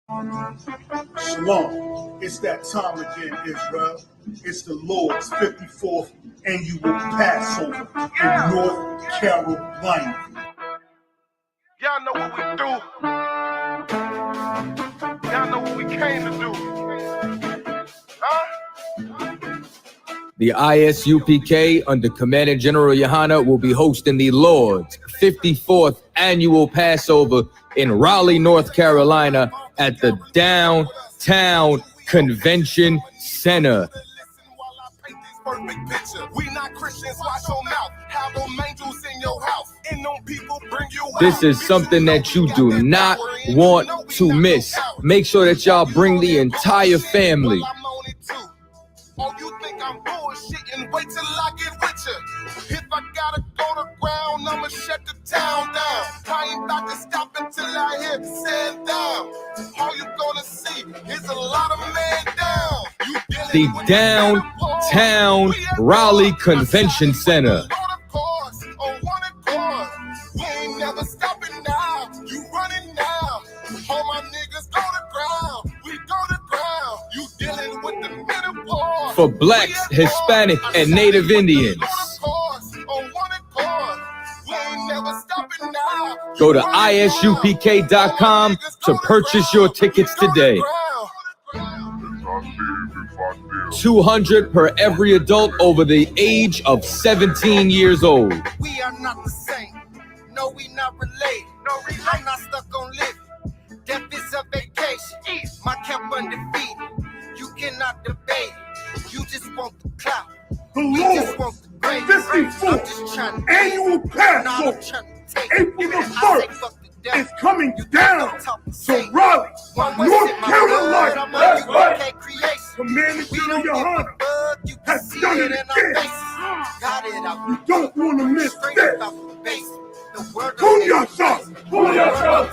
Shalom. It's that time again, Israel. It's the Lord's 54th annual Passover in North Carolina. Y'all know what we do. Y'all know what we came to do. Huh? The ISUPK under Commander General Yohana will be hosting the Lord's 54th annual Passover in Raleigh, North Carolina at the Downtown Convention Center. This is something that you do not want to miss. Make sure that y'all bring the entire family. Oh, you think I'm bullshitting? Wait till I get with you. If I gotta go to ground, I'ma shut the town down. I ain't about to stop until I hear the sand down. All you gonna see is a lot of man down. The Downtown Raleigh Convention Center. We ain't never stopping now. You running now. All my niggas go to ground. We go to ground. You dealing with the middle part. For blacks, Hispanic, and Native Indians. Go to isupk.com to purchase your tickets today. $200 per every adult over the age of 17 years old. We are not the same. No, we not related. I'm not stuck on living. Death is a vacation. My camp undefeated. You cannot debate it. You just want the clout. The You just want Lord's the grade. 54th annual Passover, April the 1st, is coming down to Raleigh, North Carolina. That's right. Commander General Yohana has done it again. You don't want to miss this. Booyah! Booyah!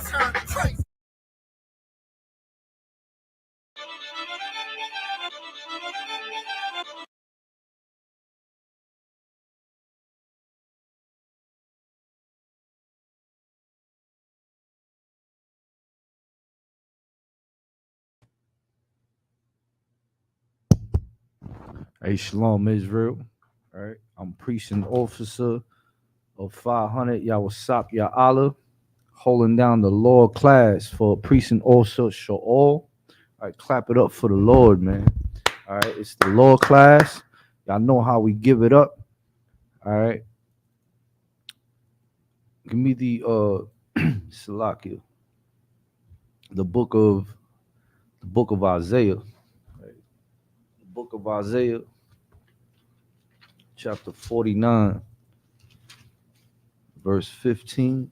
Hey, Shalom, Israel. All right, I'm precinct officer of 500 Yawasap Ya'ala, holding down the Lord class for precinct officer Sha'ul. All right, clap it up for the Lord, man. All right, it's the Lord class. Y'all know how we give it up. All right. Give me the Salakia, the book of Isaiah. Right. The book of Isaiah, chapter 49, verse 15.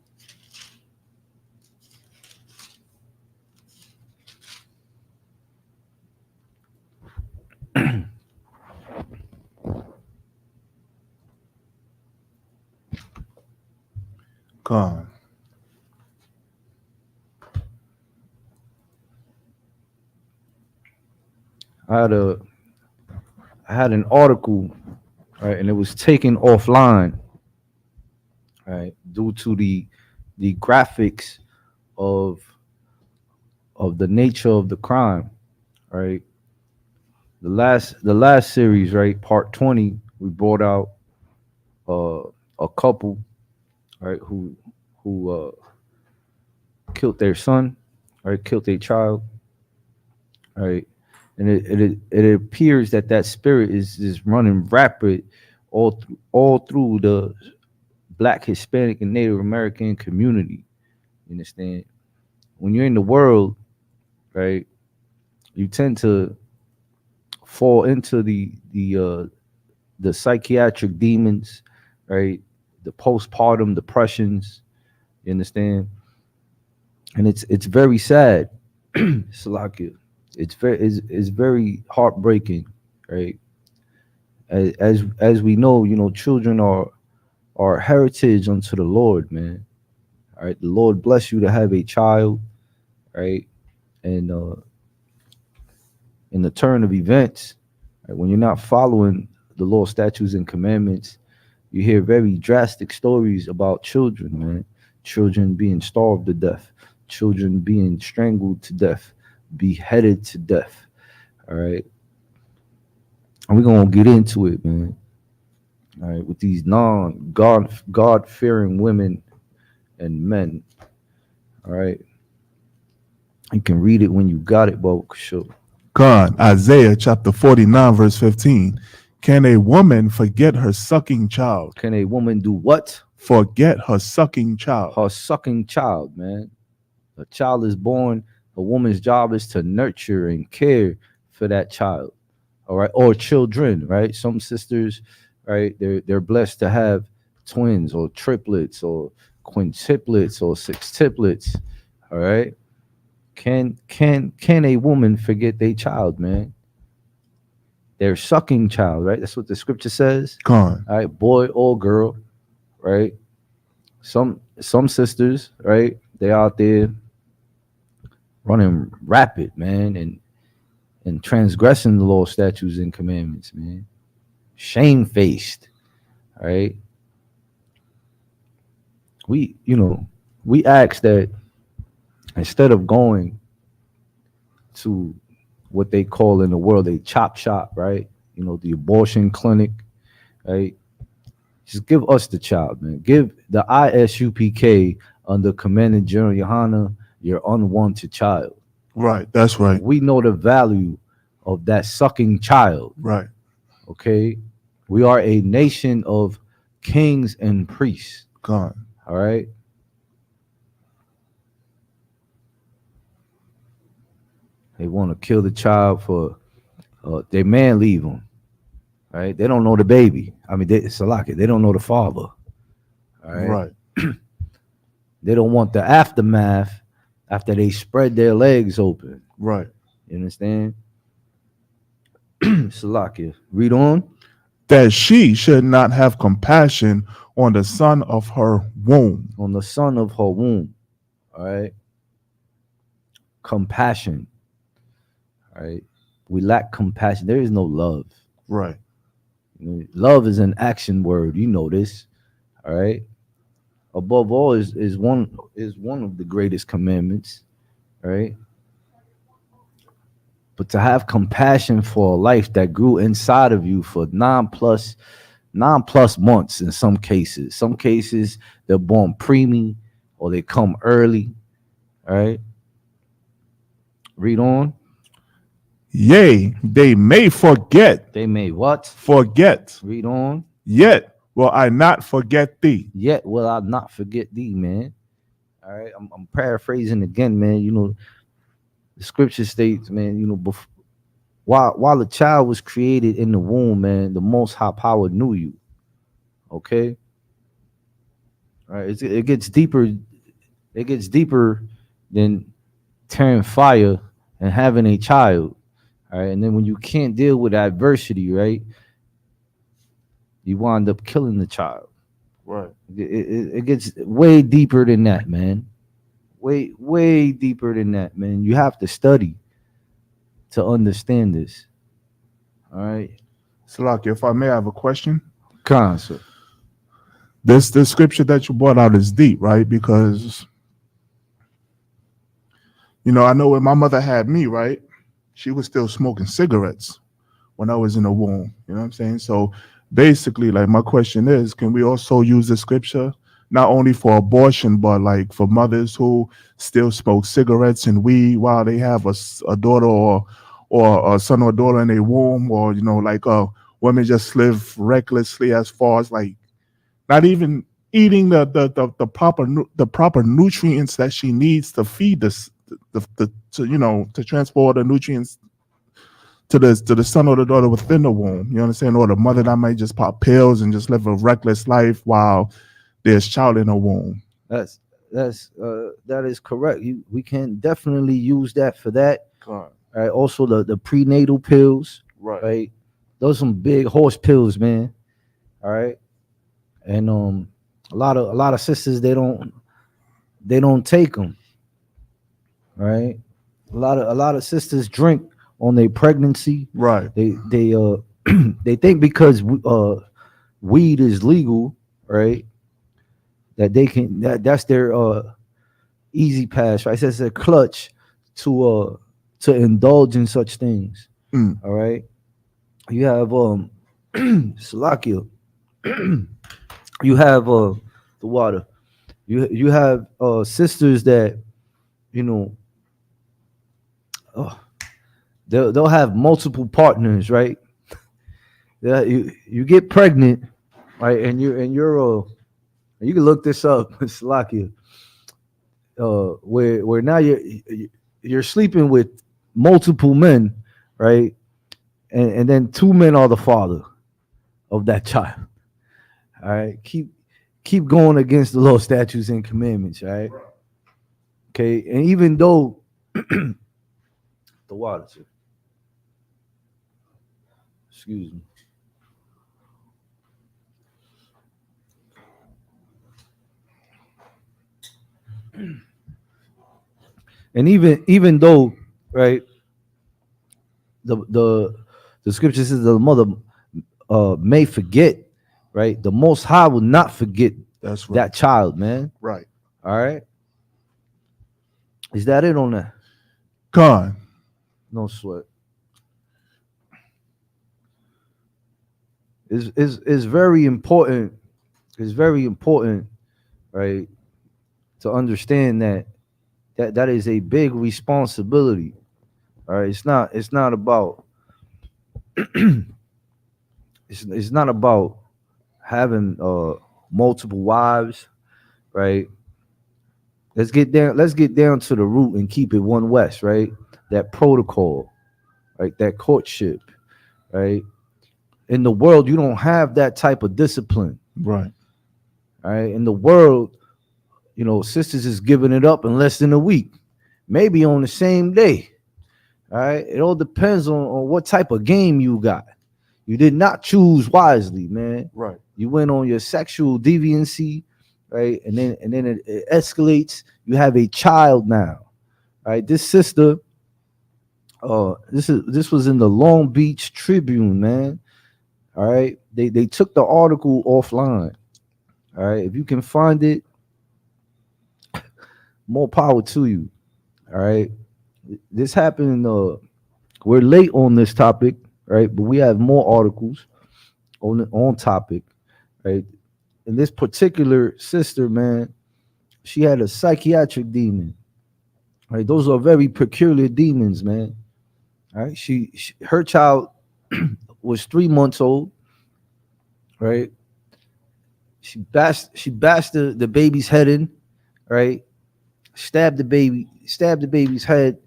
Come. I had an article, right, and it was taken offline, right, due to the graphics of the nature of the crime, right. The last series, right, part 20, we brought out a couple, right, who killed their son, right, killed their child, right. And it appears that spirit is running rapid all through the Black, Hispanic, and Native American community. You understand? When you're in the world, right, you tend to fall into the psychiatric demons, right? The postpartum depressions. You understand? And it's very sad, Salakia. It's very heartbreaking, right? As we know, children are heritage unto the Lord, man. All right, the Lord bless you to have a child, right? And in the turn of events, right, when you're not following the law, statutes, and commandments, you hear very drastic stories about children, man. Children being starved to death, children being strangled to death, beheaded to death. All right. And we're gonna get into it, man. All right, with these God fearing women and men. All right. You can read it when you got it, but sure. God, Isaiah chapter 49, verse 15. Can a woman forget her sucking child? Can a woman do what? Forget her sucking child. Her sucking child, man. A child is born. A woman's job is to nurture and care for that child. All right. Or children, right? Some sisters, right, they're blessed to have twins or triplets or quintuplets or sextuplets. All right. Can a woman forget their child, man? Their sucking child, right? That's what the scripture says. God. All right, boy or girl, right? Some sisters, right? They out there running rapid, man, and transgressing the law, statutes, and commandments, man. Shamefaced, right? We ask that instead of going to what they call in the world a chop shop, right? You know, the abortion clinic, right? Just give us the child, man. Give the ISUPK under Commandant General Yohana your unwanted child. Right. That's right. We know the value of that sucking child. Right. Okay. We are a nation of kings and priests. God. All right. They want to kill the child for their man leave them. Right? They don't know the baby. I mean, they don't know the father. All right. Right. They don't want the aftermath after they spread their legs open. Right. You understand? Salakia. Read on. That she should not have compassion on the son of her womb. On the son of her womb. All right. Compassion. All right. We lack compassion. There is no love. Right. Love is an action word. You know this. All right. Above all is one of the greatest commandments. Right. But to have compassion for a life that grew inside of you for 9+ months in some cases. Some cases they're born preemie or they come early. All right. Read on. Yea, they may forget. They may what? Forget. Read on. Yet will I not forget thee. Yet will I not forget thee, man. All right. I'm paraphrasing again, man. You know, the scripture states, man, you know, while the child was created in the womb, man, the Most High Power knew you. Okay. All right. It gets deeper. It gets deeper than tearing fire and having a child. All right. And then when you can't deal with adversity, right, you wind up killing the child. Right. It gets way deeper than that, man. Way deeper than that, man. You have to study to understand this. All right. Salaki, if I may, I have a question. Sir. This scripture that you brought out is deep, right? Because, you know, I know when my mother had me, right, she was still smoking cigarettes when I was in the womb. You know what I'm saying? So basically, like, my question is, can we also use the scripture not only for abortion, but like for mothers who still smoke cigarettes and weed while they have a daughter or a son or daughter in their womb, or, you know, like women just live recklessly as far as like not even eating the proper nutrients that she needs to feed this to transport the nutrients to the son or the daughter within the womb. You understand? Or the mother that might just pop pills and just live a reckless life while there's child in the womb. That is correct. We can definitely use that for that. All right. Also the prenatal pills. Right. Those are some big horse pills, man. All right. And a lot of sisters they don't take them. Right. A lot of sisters drink on their pregnancy. Right. They they think because weed is legal, right, that they can that's their easy pass, right? That's their clutch to to indulge in such things. Mm. All right. You have Salakia. You have the water. You have sisters that, you know, they'll have multiple partners, right? Yeah, you get pregnant, right? And you're you can look this up, Salakia. Where now you're sleeping with multiple men, right? And then two men are the father of that child. All right, keep going against the law, statutes, and commandments, right? Okay, and even though the water, too. Excuse me. And even though, right, the scripture says the mother may forget, right? The Most High will not forget That's right. that child, man. Right. All right. Is that it on that? Gone. No sweat. It's very important. It's very important, right, to understand that is a big responsibility. All right. It's not about it's not about having multiple wives, right? Let's get down to the root and keep it one West, right? That protocol, right? That courtship, right? In the world, you don't have that type of discipline. Right. All right. In the world, you know, sisters is giving it up in less than a week, maybe on the same day. All right. It all depends on what type of game you got. You did not choose wisely, man. Right. You went on your sexual deviancy, right? And then it escalates. You have a child now. Right. This sister, this was in the Long Beach Tribune, man. All right. They took the article offline. All right. If you can find it, more power to you. All right. This happened. We're late on this topic, right? But we have more articles on topic, right? And this particular sister, man, she had a psychiatric demon. Right. Those are very peculiar demons, man. All right. Her child was 3 months old. Right. She bashed the baby's head in, right? Stabbed the baby's head,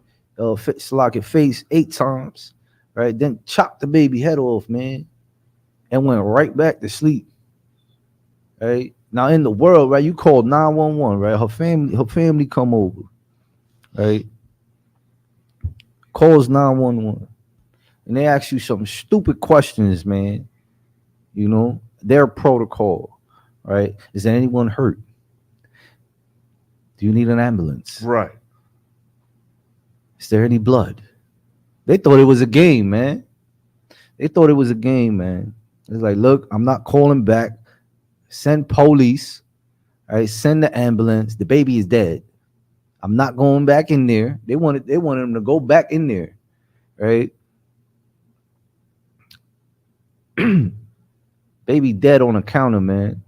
face 8 times, right? Then chopped the baby head off, man, and went right back to sleep. Right now in the world, right? You called 911, right? Her family come over, right? Calls 911, and they ask you some stupid questions, man. You know their protocol, right? Is there anyone hurt? Do you need an ambulance? Right. Is there any blood? They thought it was a game, man. It's like, look, I'm not calling back. Send police. All right, send the ambulance. The baby is dead. I'm not going back in there. They wanted him to go back in there, right? Baby dead on a counter, man.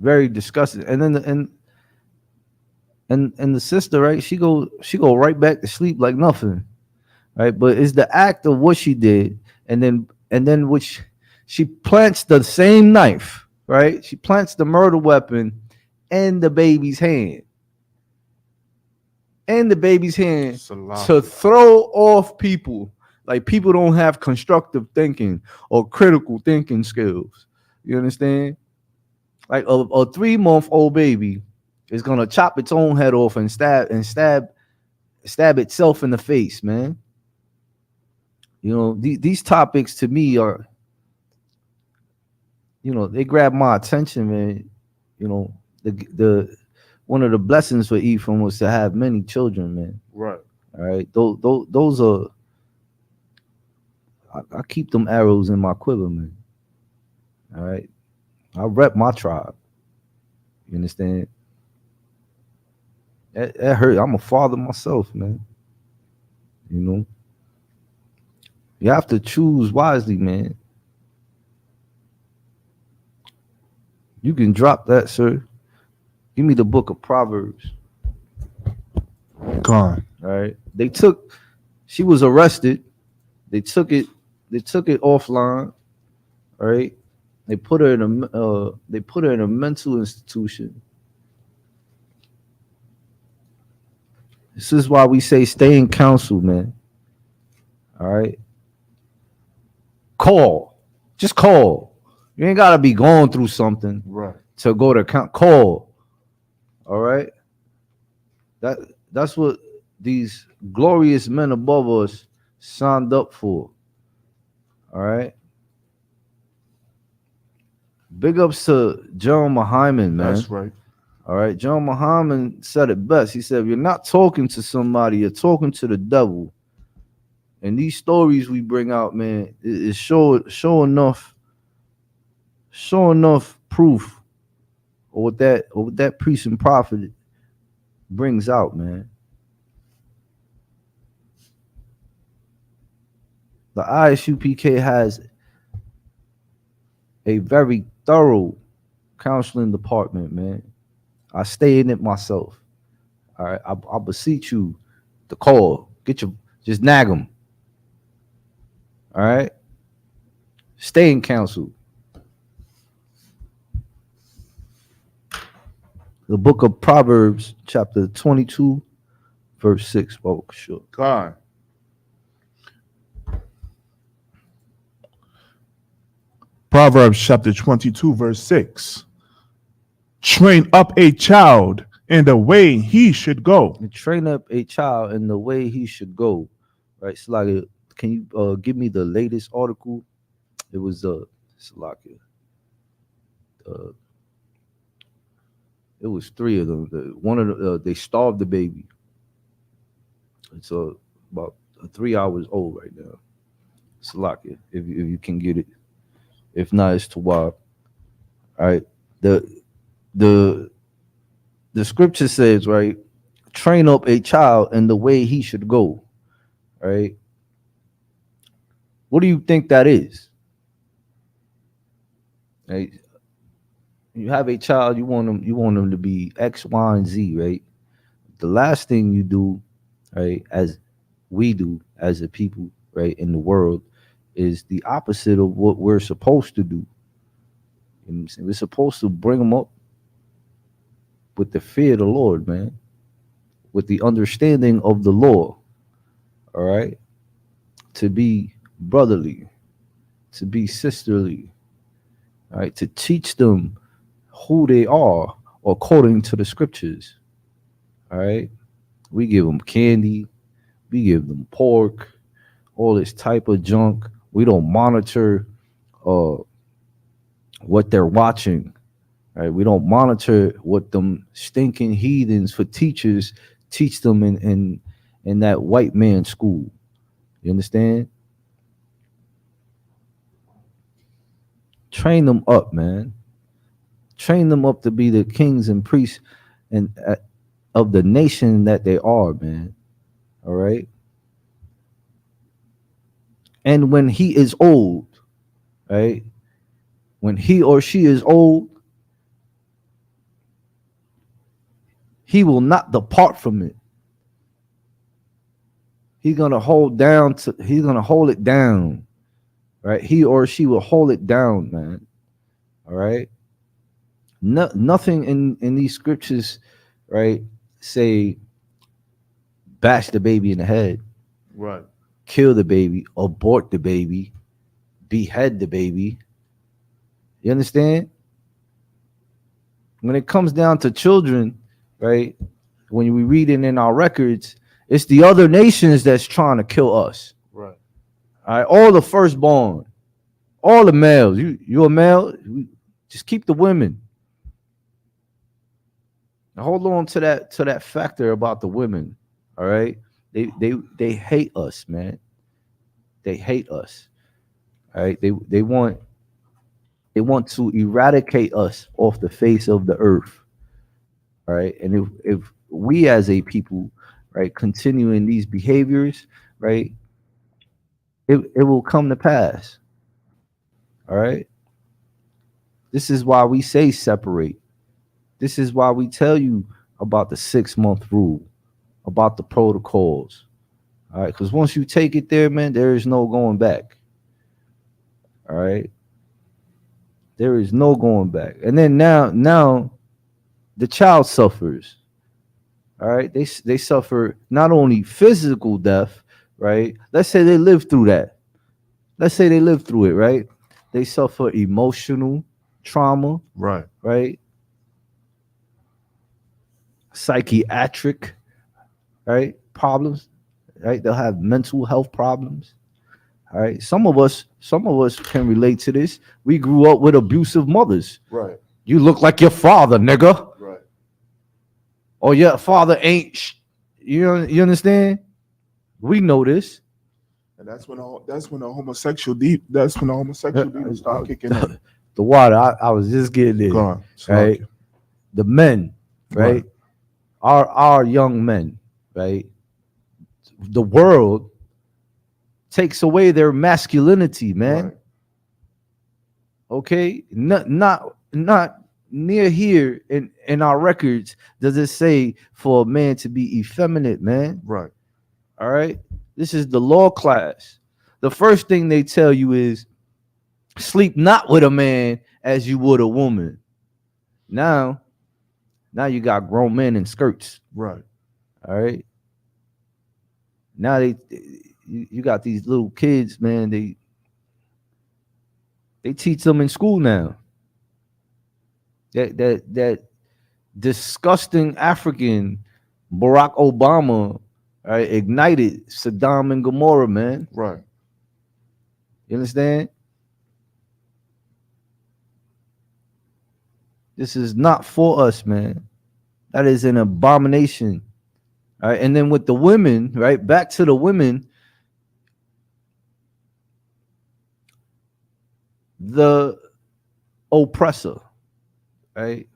Very disgusting. And then and the sister, right? She go right back to sleep like nothing, right? But it's the act of what she did, and then which she plants the same knife, right? She plants the murder weapon in the baby's hand, to throw off people. Like people don't have constructive thinking or critical thinking skills. You understand? Like a 3-month-old baby is gonna chop its own head off and stab itself in the face, man. You know, these topics to me are, you know, they grab my attention, man. You know, the one of the blessings for Ephraim was to have many children, man. Right. All right. Those are, I keep them arrows in my quiver, man. All right. I rep my tribe. You understand? That hurt. I'm a father myself, man. You know, you have to choose wisely, man. You can drop that, sir. Give me the book of Proverbs. Gone. All right. She was arrested. They took it offline. All right. They put her in a mental institution. This is why we say stay in counsel, man. All right. Call. Just call. You ain't gotta be going through something Right. to go to call. All right. That's what these glorious men above us signed up for. All right. Big ups to John Muhammad, man. That's right. All right. John Muhammad said it best. He said, if you're not talking to somebody, you're talking to the devil. And these stories we bring out, man, is show enough proof of what that priest and prophet brings out, man. The ISUPK has a very thorough counseling department, man. I stay in it myself. All right, I beseech you to call. Just nag them. All right, stay in counsel. The book of Proverbs, chapter 22, verse 6. Oh, sure. Gone. Proverbs chapter 22, verse 6. Train up a child in the way he should go. And train up a child in the way he should go. Right, Salakia, can you give me the latest article? It was Salakia. It was three of them. One of the, they starved the baby. It's about 3 hours old right now. Salakia, if you can get it. If not, it's Tawab. All right. The scripture says, right, train up a child in the way he should go. Right. What do you think that is? Right. You have a child, you want them to be X, Y, and Z, right? The last thing you do, right, as we do as a people, right, in the world, is the opposite of what we're supposed to do. You know what I'm saying? We're supposed to bring them up with the fear of the Lord, man, with the understanding of the law, all right? To be brotherly, to be sisterly, all right? To teach them who they are according to the scriptures, all right? We give them candy, we give them pork, all this type of junk. We don't monitor what they're watching, right? We don't monitor what them stinking heathens for teachers teach them in that white man school. You understand? Train them up, man. Train them up to be the kings and priests and of the nation that they are, man. All right. And when he is old, right? When he or she is old, he will not depart from it. He's gonna hold it down, right? He or she will hold it down, man. All right. Nothing in these scriptures, right, say bash the baby in the head. Right. Kill the baby, abort the baby, behead the baby. You understand? When it comes down to children, right, when we read it in our records, it's the other nations that's trying to kill us. Right. All right, all the firstborn, all the males. You a male, just keep the women. Now hold on to that factor about the women. All right. They hate us, man. They hate us. All right. They want to eradicate us off the face of the earth. All right. And if we as a people, right, continuing these behaviors, right, it will come to pass. All right. This is why we say separate. This is why we tell you about the 6-month rule, about the protocols. All right. Because once you take it there, man, there is no going back. All right. There is no going back. And then now the child suffers. All right. They suffer not only physical death, right? Let's say they live through that. Let's say they live through it, right? They suffer emotional trauma, Right. right? Psychiatric, right? Problems, right? They'll have mental health problems. All right. Some of us can relate to this. We grew up with abusive mothers. Right. You look like your father, nigga. Right. Or your father ain't. You understand? We know this. And that's when the homosexual deep. That's when the homosexual demons start kicking in. The water. I was just getting it. Go on. Right. The men, right? Right. Our young men, right? The world takes away their masculinity, man. Right. Okay, not near here in our records does it say for a man to be effeminate, man. Right. All right, this is the law class. The first thing they tell you is sleep not with a man as you would a woman. Now you got grown men in skirts. Right. All right. Now you got these little kids, man. They teach them in school now. That disgusting African Barack Obama, right, ignited Saddam and Gomorrah, man. Right. You understand? This is not for us, man. That is an abomination. All right. And then with the women, right? Back to the women. The oppressor, right?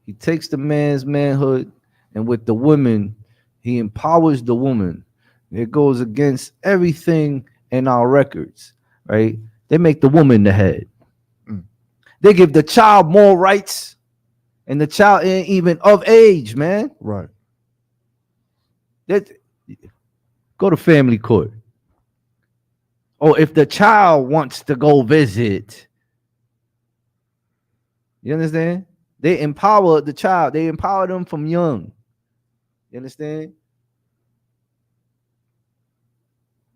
He takes the man's manhood, and with the women, he empowers the woman. It goes against everything in our records, right? They make the woman the head. They give the child more rights, and the child ain't even of age, man. Right. Go to family court. Or if the child wants to go visit, you understand? They empower the child. They empower them from young. You understand?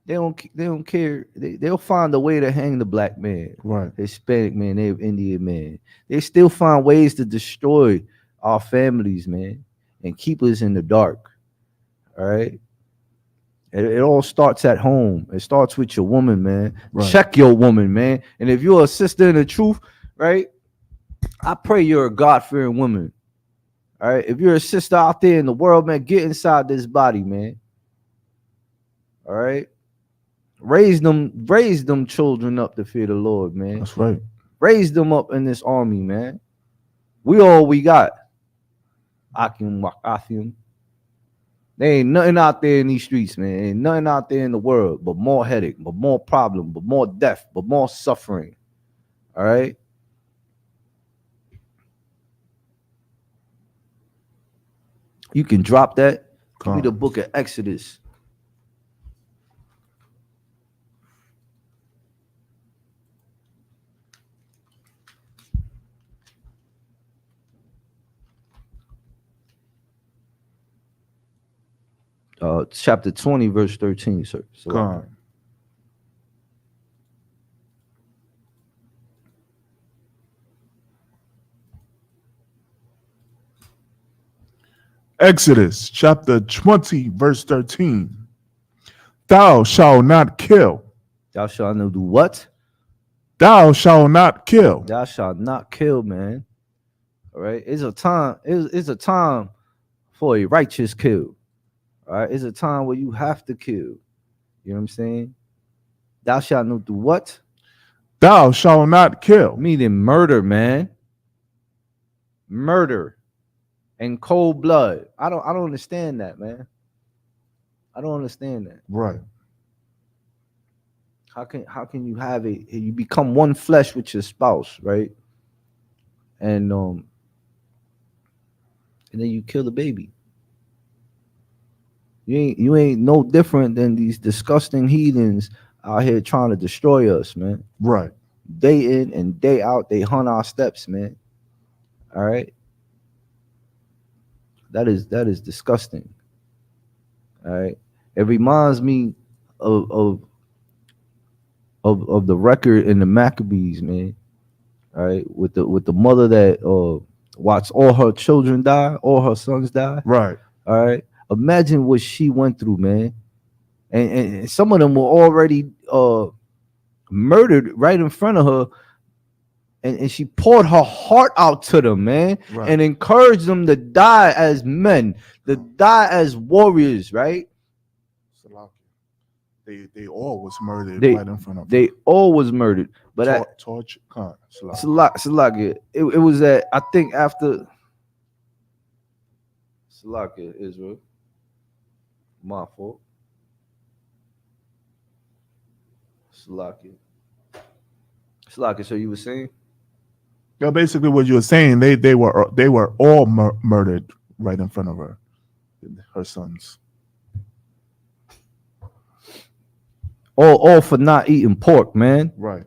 They don't care. They'll find a way to hang the black man, Right. Hispanic man, Native Indian man. They still find ways to destroy our families, man, and keep us in the dark. All right. It all starts at home. It starts with your woman, man. Right. Check your woman, man. And if you're a sister in the truth, right, I pray you're a God-fearing woman. All right. If you're a sister out there in the world, man, get inside this body, man. All right. Raise them children up to fear the Lord, man. That's right. Raise them up in this army, man. We all we got. Akim Wakathim. There ain't nothing out there in these streets, man. Ain't nothing out there in the world but more headache, but more problem, but more death, but more suffering. All right. You can drop that. Give me the book of Exodus. Chapter 20, verse 13, sir. So, God. Exodus chapter 20, verse 13. Thou shalt not kill. thou shalt not do what? Thou shalt not kill. Thou shalt not kill, man. All right. It's a time. It's a time for a righteous kill. All right. It's a time where you have to kill. You know what I'm saying? Thou shalt not do what? Thou shalt not kill. Meaning murder, man. Murder. in cold blood. I don't understand that, man. I don't understand that. Right. How can you have it? You become one flesh with your spouse, right? And then you kill the baby. You ain't no different than these disgusting heathens out here trying to destroy us, man. Right. Day in and day out, they hunt our steps, man. All right. That is disgusting. All right. It reminds me of the record in the Maccabees, man. All right, with the mother that watched all her children die, all her sons die. Right. All right. Imagine what she went through, man. And some of them were already murdered right in front of her. And she poured her heart out to them, man, Right. and encouraged them to die as men, to die as warriors, right? They all was murdered They- right in front of They all was murdered. But torch. Salakia, it was at, I think, after Salakia, Israel. My fault. Salakia, so you were saying? Yeah, basically what you were saying, they were all murdered right in front of her sons. All for not eating pork, man. Right.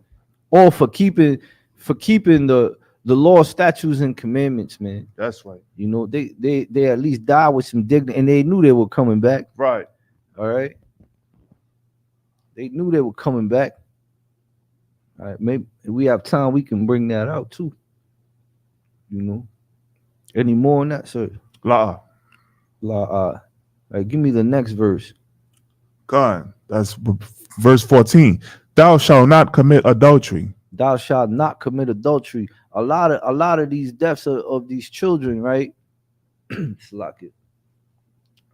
All for keeping the law, statutes, and commandments, man. That's right. You know, they at least died with some dignity, and they knew they were coming back. Right. All right. They knew they were coming back. All right, maybe if we have time, we can bring that out too. You know, any more on that, sir? La. All right, give me the next verse. God. That's verse 14. Thou shalt not commit adultery. Thou shalt not commit adultery. A lot of these deaths of these children, right? Slack it.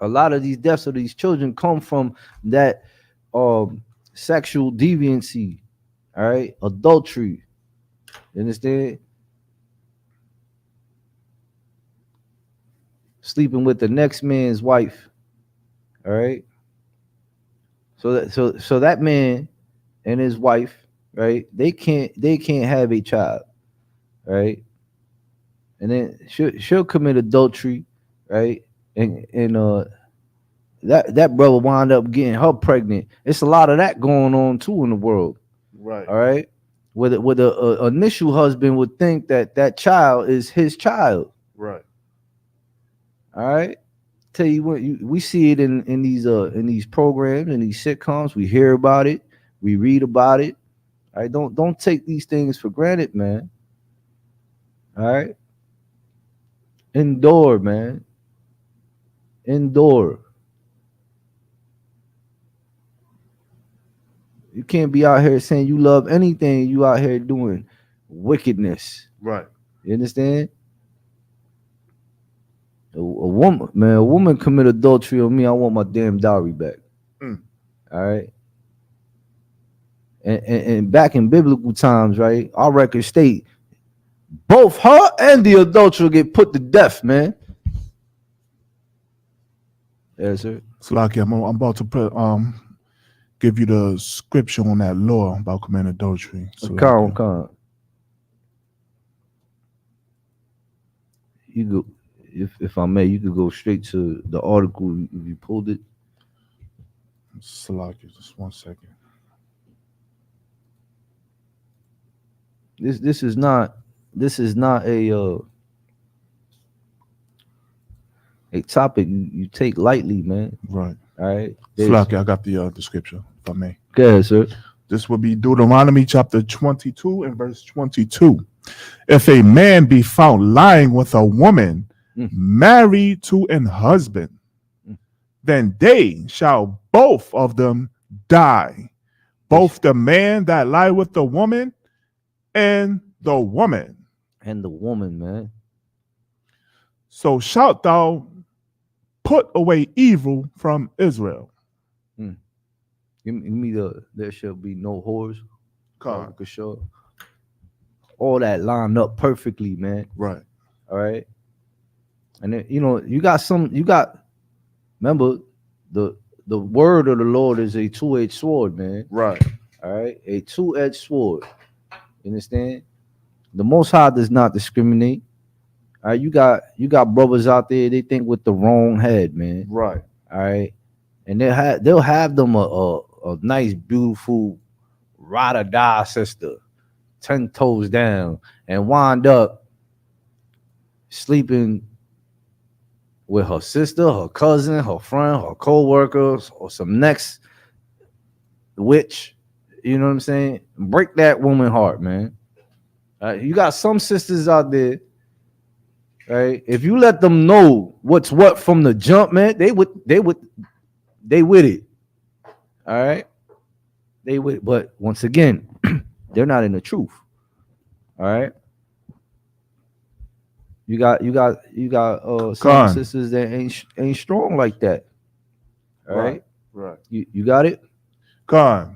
A lot of these deaths of these children come from that sexual deviancy. All right, adultery. You understand? Sleeping with the next man's wife. All right. So that man and his wife, right? They can't have a child, right? And then she'll commit adultery, right? And that brother wound up getting her pregnant. It's a lot of that going on too in the world. Right. All right. With a initial husband would think that child is his child. Right. All right. Tell you what, we see it in these programs, in these sitcoms. We hear about it, we read about it. All right. Don't take these things for granted, man. All right. Endure, man. Endure. You can't be out here saying you love anything. You out here doing wickedness. Right. You understand? A woman commit adultery on me. I want my damn dowry back. All right. And back in biblical times, right? Our records state both her and the adulterer get put to death, man. Yes, sir. Slaki, I'm about to give you the scripture on that law about committing adultery. Come. You go, if I may, you could go straight to the article if you pulled it. Slaki, just 1 second. This is not a topic you take lightly, man. Right. All right. Slaki, I got the scripture, if I may. Go ahead, sir. This will be Deuteronomy chapter 22 and verse 22. If a man be found lying with a woman married to an husband, then they shall both of them die, both the man that lie with the woman and the woman. And the woman, man. So shalt thou put away evil from Israel. Give me there shall be no whores. God. Sure. All that lined up perfectly, man. Right. All right. And then, you got remember the word of the Lord is a two-edged sword, man. Right. All right, a two-edged sword. You understand? The Most High does not discriminate. All right, you got brothers out there, they think with the wrong head, man. Right. All right, and they'll have them a nice, beautiful ride or die sister, 10 toes down, and wind up sleeping with her sister, her cousin, her friend, her co-workers, or some next witch. You know what I'm saying? Break that woman heart, man. You got some sisters out there, right? If you let them know what's what from the jump, man, they with it. All right, they with it. But once again, they're not in the truth. All right. You got some Khan. sisters that ain't strong like that. All right. Right. You got it? God.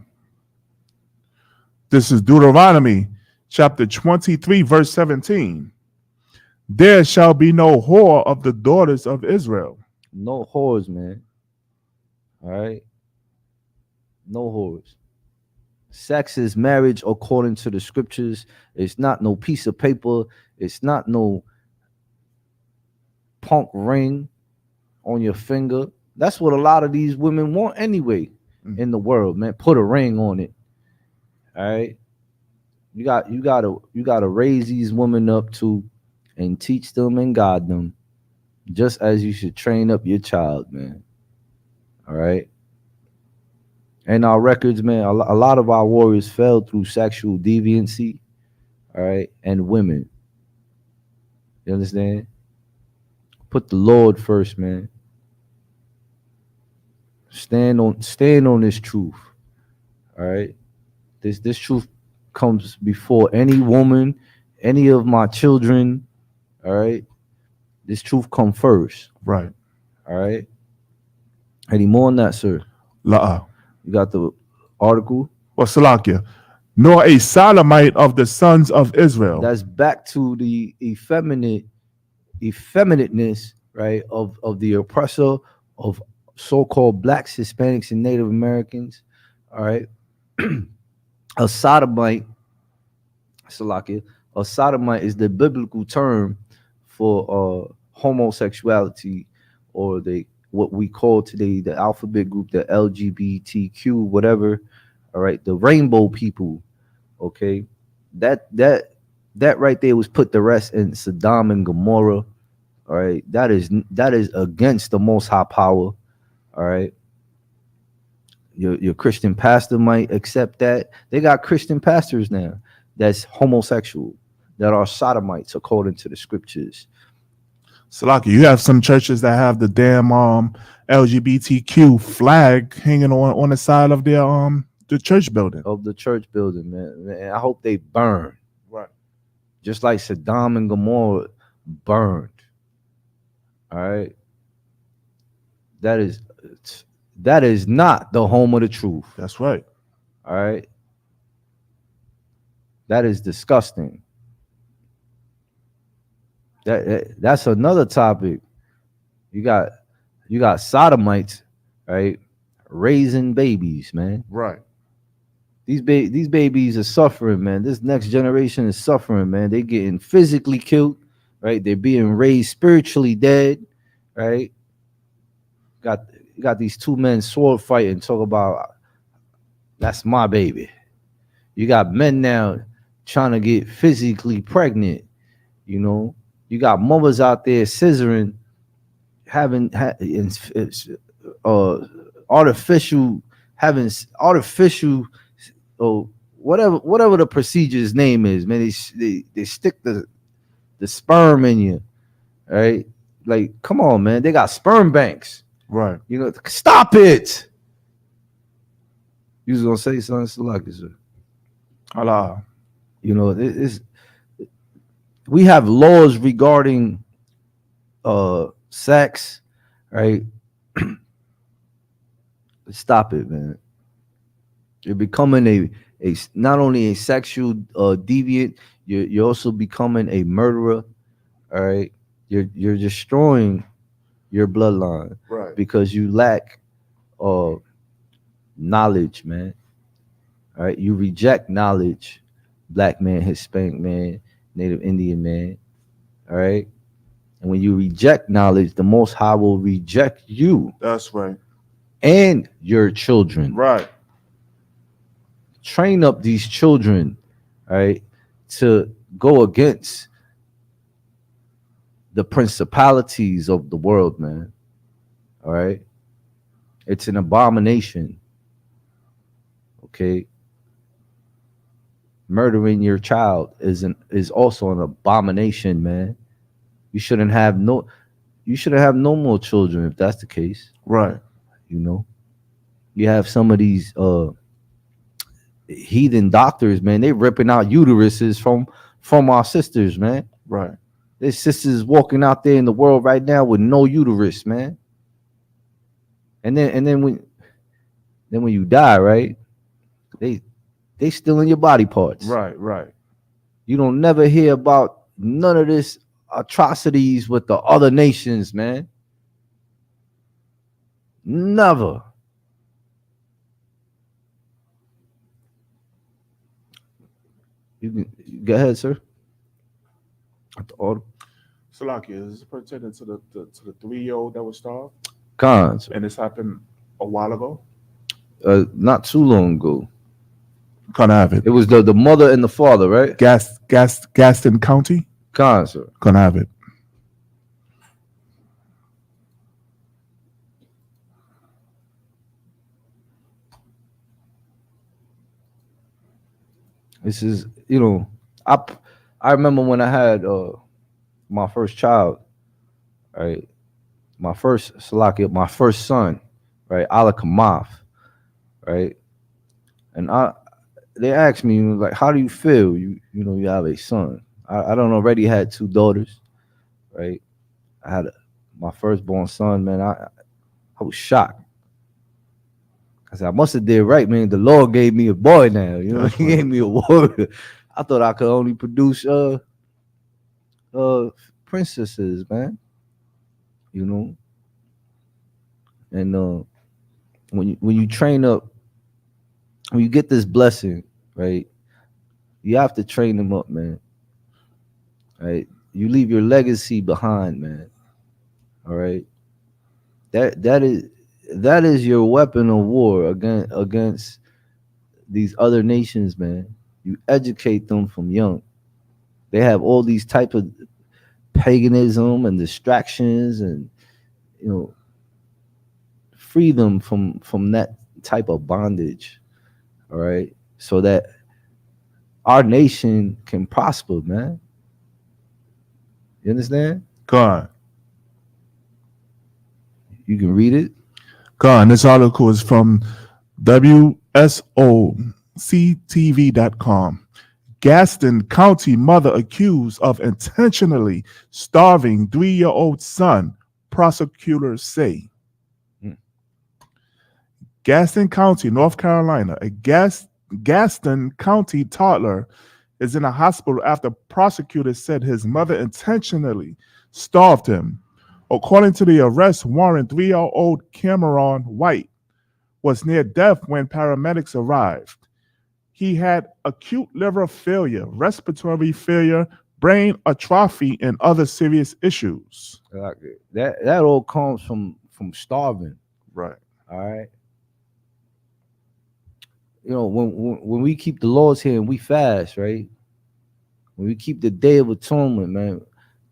This is Deuteronomy chapter 23, verse 17. There shall be no whore of the daughters of Israel. No whores, man. All right. No whores. Sex is marriage according to the scriptures. It's not no piece of paper. It's not no punk ring on your finger. That's what a lot of these women want anyway in the world, man. Put a ring on it. All right. You gotta raise these women up to and teach them and guide them, just as you should train up your child, man. All right. And our records, man, a lot of our warriors fell through sexual deviancy, all right, and women. You understand? Put the Lord first, man. Stand on this truth. All right. This truth comes before any woman, any of my children. All right. This truth come first. Right. All right. Any more on that, sir? La'ah. You got the article? Well, Salakia. Nor a sodomite of the sons of Israel. That's back to the effeminateness, right, of the oppressor of so-called blacks, Hispanics, and Native Americans. All right. A sodomite, Salakia, a sodomite is the biblical term for homosexuality, or what we call today the alphabet group, the LGBTQ, whatever. All right, the rainbow people. Okay, that right there was put to rest in Sodom and Gomorrah. All right, that is against the Most High power. All right, your Christian pastor might accept that. They got Christian pastors now that's homosexual, that are sodomites according to the scriptures. Salaki, you have some churches that have the damn LGBTQ flag hanging on the side of their the church building. Of the church building, man. I hope they burn. Right. Just like Sodom and Gomorrah burned. All right. That is not the home of the truth. That's right. All right. That is disgusting. That's another topic. You got sodomites, right? Raising babies, man. Right. These babies are suffering, man. This next generation is suffering, man. They getting physically killed, right? They're being raised spiritually dead, right? You got these two men sword fighting, talk about that's my baby. You got men now trying to get physically pregnant, you know. You got mothers out there scissoring, having artificial, or whatever the procedure's name is, man. They stick the sperm in you, right? Like, come on, man. They got sperm banks. Right. You know, stop it. You was gonna say something, Salaki, sir? Allah. You know, we have laws regarding sex, right? Stop it, man. You're becoming a not only a sexual deviant, you're also becoming a murderer. All right. you're destroying your bloodline Right. because you lack knowledge, man. All right, you reject knowledge, black man, Hispanic man, Native Indian man. All right, and when you reject knowledge, the Most High will reject you That's right. and your children. Right. Train up these children, all right, to go against the principalities of the world, man. All right, it's an abomination. Okay, murdering your child is also an abomination, man. You shouldn't have no more children if that's the case. Right. You know, you have some of these heathen doctors, man. They ripping out uteruses from our sisters, man. Right. There's sisters walking out there in the world right now with no uterus, man. And then when you die, right? They still in your body parts. Right. Right. You don't never hear about none of this atrocities with the other nations, man. Never. You can go ahead, sir. Salakia, is this pertaining to the 3-year-old that was starved? Cons. And this happened a while ago? Not too long ago. Can't have it. It was the mother and the father, right? Gaston County? Cons, sir. Can't have it. This is, I remember when I had my first child, right? My first son, right? Ala Kamaf, right? And they asked me, like, how do you feel? You have a son. I don't already had 2 daughters, right? I had my firstborn son, man. I was shocked. I said, I must have did right, man. The Lord gave me a boy now. He gave me a warrior. I thought I could only produce princesses, man. And when you train up, when you get this blessing, right, you have to train them up, man. Right? You leave your legacy behind, man. All right. That is your weapon of war against these other nations, man. You educate them from young. They have all these type of paganism and distractions, and free them from that type of bondage. All right, so that our nation can prosper, man. You understand? God. You can read it. God, this article is from WSOCTV.com. Gaston County mother accused of intentionally starving 3-year-old son, prosecutors say. Gaston County, North Carolina. A Gaston County toddler is in a hospital after prosecutors said his mother intentionally starved him. According to the arrest warrant, 3-year-old Cameron White was near death when paramedics arrived. He had acute liver failure, respiratory failure, brain atrophy, and other serious issues. That all comes from starving. Right. All right. When we keep the laws here and we fast, right? When we keep the Day of Atonement, man,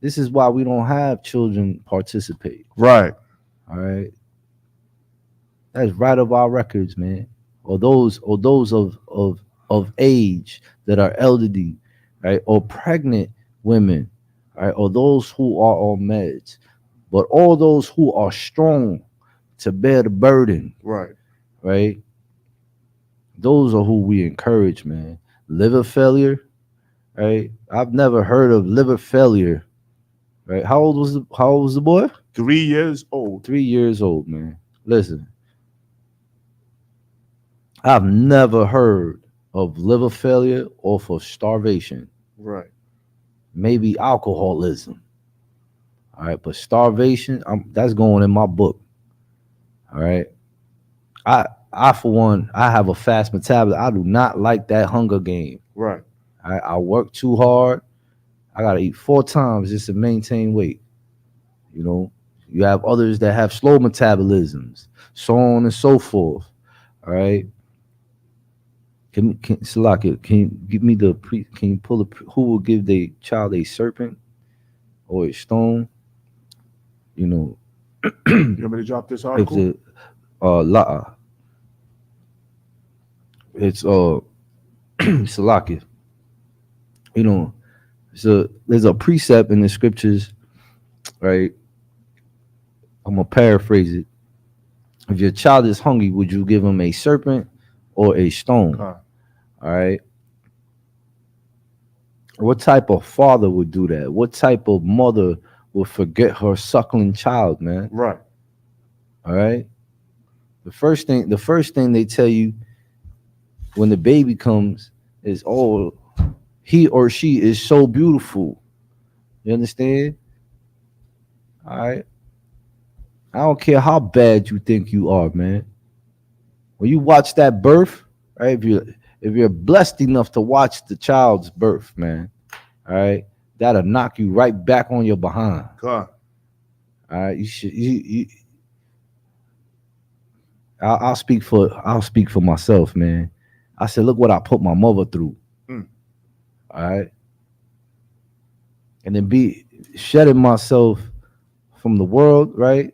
this is why we don't have children participate. Right. All right. That's right of our records, man. Or those of age that are elderly, right? Or pregnant women, right? Or those who are on meds. But all those who are strong to bear the burden. Right. Right. Those are who we encourage, man. Liver failure, right? I've never heard of liver failure. Right? How old was the boy? 3 years old. 3 years old, man. Listen, I've never heard of liver failure or for starvation. Right. Maybe alcoholism. All right, but starvation, that's going in my book. All right. I for one, I have a fast metabolism. I do not like that hunger game. Right. I work too hard. I gotta eat 4 times just to maintain weight. You know, you have others that have slow metabolisms, so on and so forth. All right. Salaki, can you give me can you pull who will give the child a serpent or a stone? You know, You want me to drop this if article? the la'a, it's Salaki. You know, so there's a precept in the scriptures, right? I'm gonna paraphrase it. If your child is hungry, would you give him a serpent or a stone? Okay. All right. What type of father would do that? What type of mother would forget her suckling child, man? Right. All right. The first thing they tell you when the baby comes is, oh, he or she is so beautiful. You understand? All right. I don't care how bad you think you are, man. When you watch that birth, right? If you're blessed enough to watch the child's birth, man, all right, that'll knock you right back on your behind. Okay. All right, you should. I'll speak for myself, man. I said, look what I put my mother through. Mm. All right, and then be shedding myself from the world, right?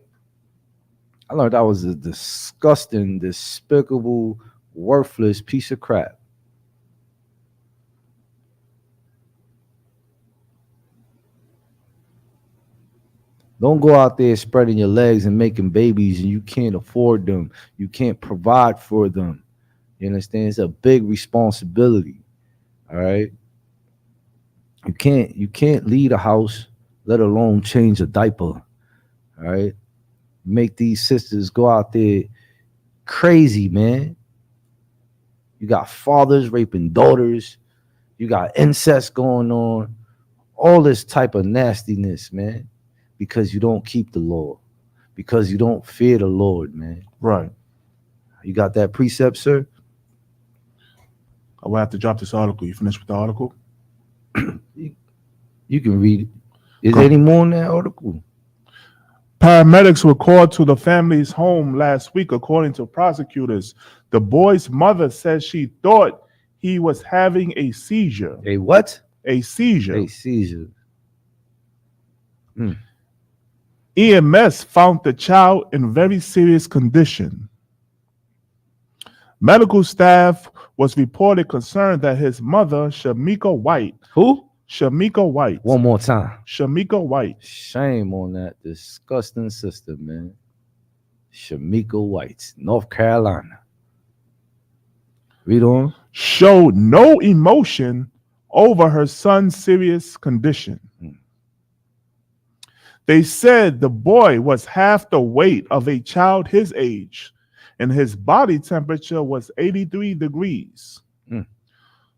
I learned I was a disgusting, despicable, worthless piece of crap. Don't go out there spreading your legs and making babies and you can't afford them. You can't provide for them. You understand? It's a big responsibility. All right. You can't lead a house, let alone change a diaper. All right. Make these sisters go out there crazy, man. You got fathers raping daughters. You got incest going on. All this type of nastiness, man. Because you don't keep the law, because you don't fear the Lord, man. Right. You got that precept, sir? I will have to drop this article. You finished with the article? You can read it. Is there any more in that article? Paramedics were called to the family's home last week, according to prosecutors. The boy's mother says she thought he was having a seizure. A what? A seizure. A seizure. EMS found the child in very serious condition. Medical staff was reported concerned that his mother, Shamika White. Who? Shamika White. One more time. Shamika White. Shame on that disgusting sister, man. Shamika White, North Carolina. Read on. Showed no emotion over her son's serious condition. They said the boy was half the weight of a child his age, and his body temperature was 83 degrees.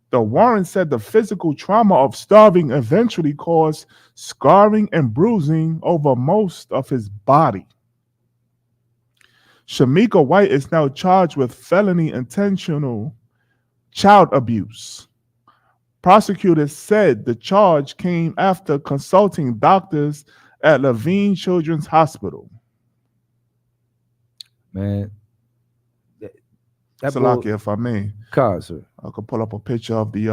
The warrant said the physical trauma of starving eventually caused scarring and bruising over most of his body. Shamika White is now charged with felony intentional child abuse. Prosecutors said the charge came after consulting doctors at Levine Children's Hospital. Man. Salaki, if I may. Sir. I could pull up a picture of the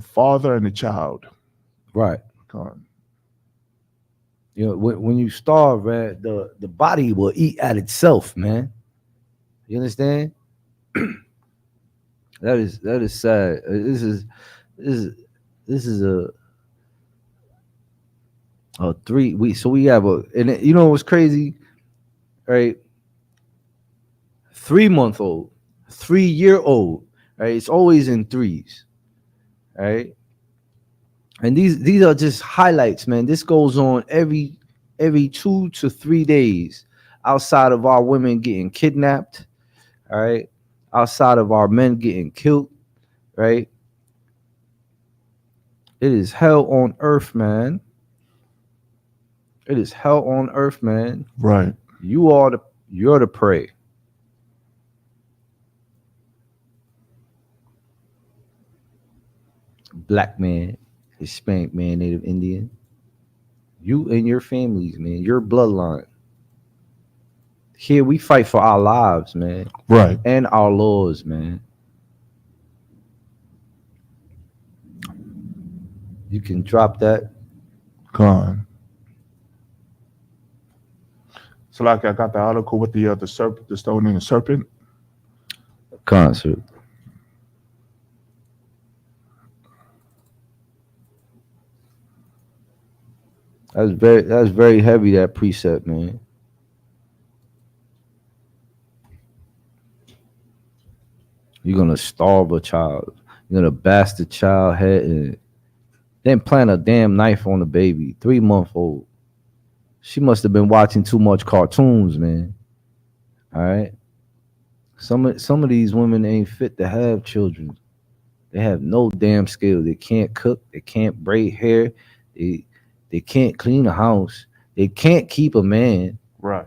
father and the child. Right. You know, when you starve, man, the body will eat at itself, man. You understand? That is sad. This is a 3 week. So we have and you know what's crazy, right? 3-month-old, 3-year-old, right? It's always in threes, right? And these are just highlights, man. This goes on every 2 to 3 days, outside of our women getting kidnapped, all right? Outside of our men getting killed, right? It is hell on earth, man. It is hell on earth, man. Right. You're the prey. Black man, Hispanic man, Native Indian. You and your families, man. Your bloodline. Here we fight for our lives, man, Right. and our laws, man. You can drop that. Con. So like I got the article with the serpent, the stone and the serpent. Concert. That's very heavy, that precept, man. You're gonna starve a child. You're gonna bash the child head and then plant a damn knife on the baby, 3-month-old. She must have been watching too much cartoons, man. All right. Some of these women ain't fit to have children. They have no damn skill. They can't cook. They can't braid hair. They can't clean a house. They can't keep a man. Right.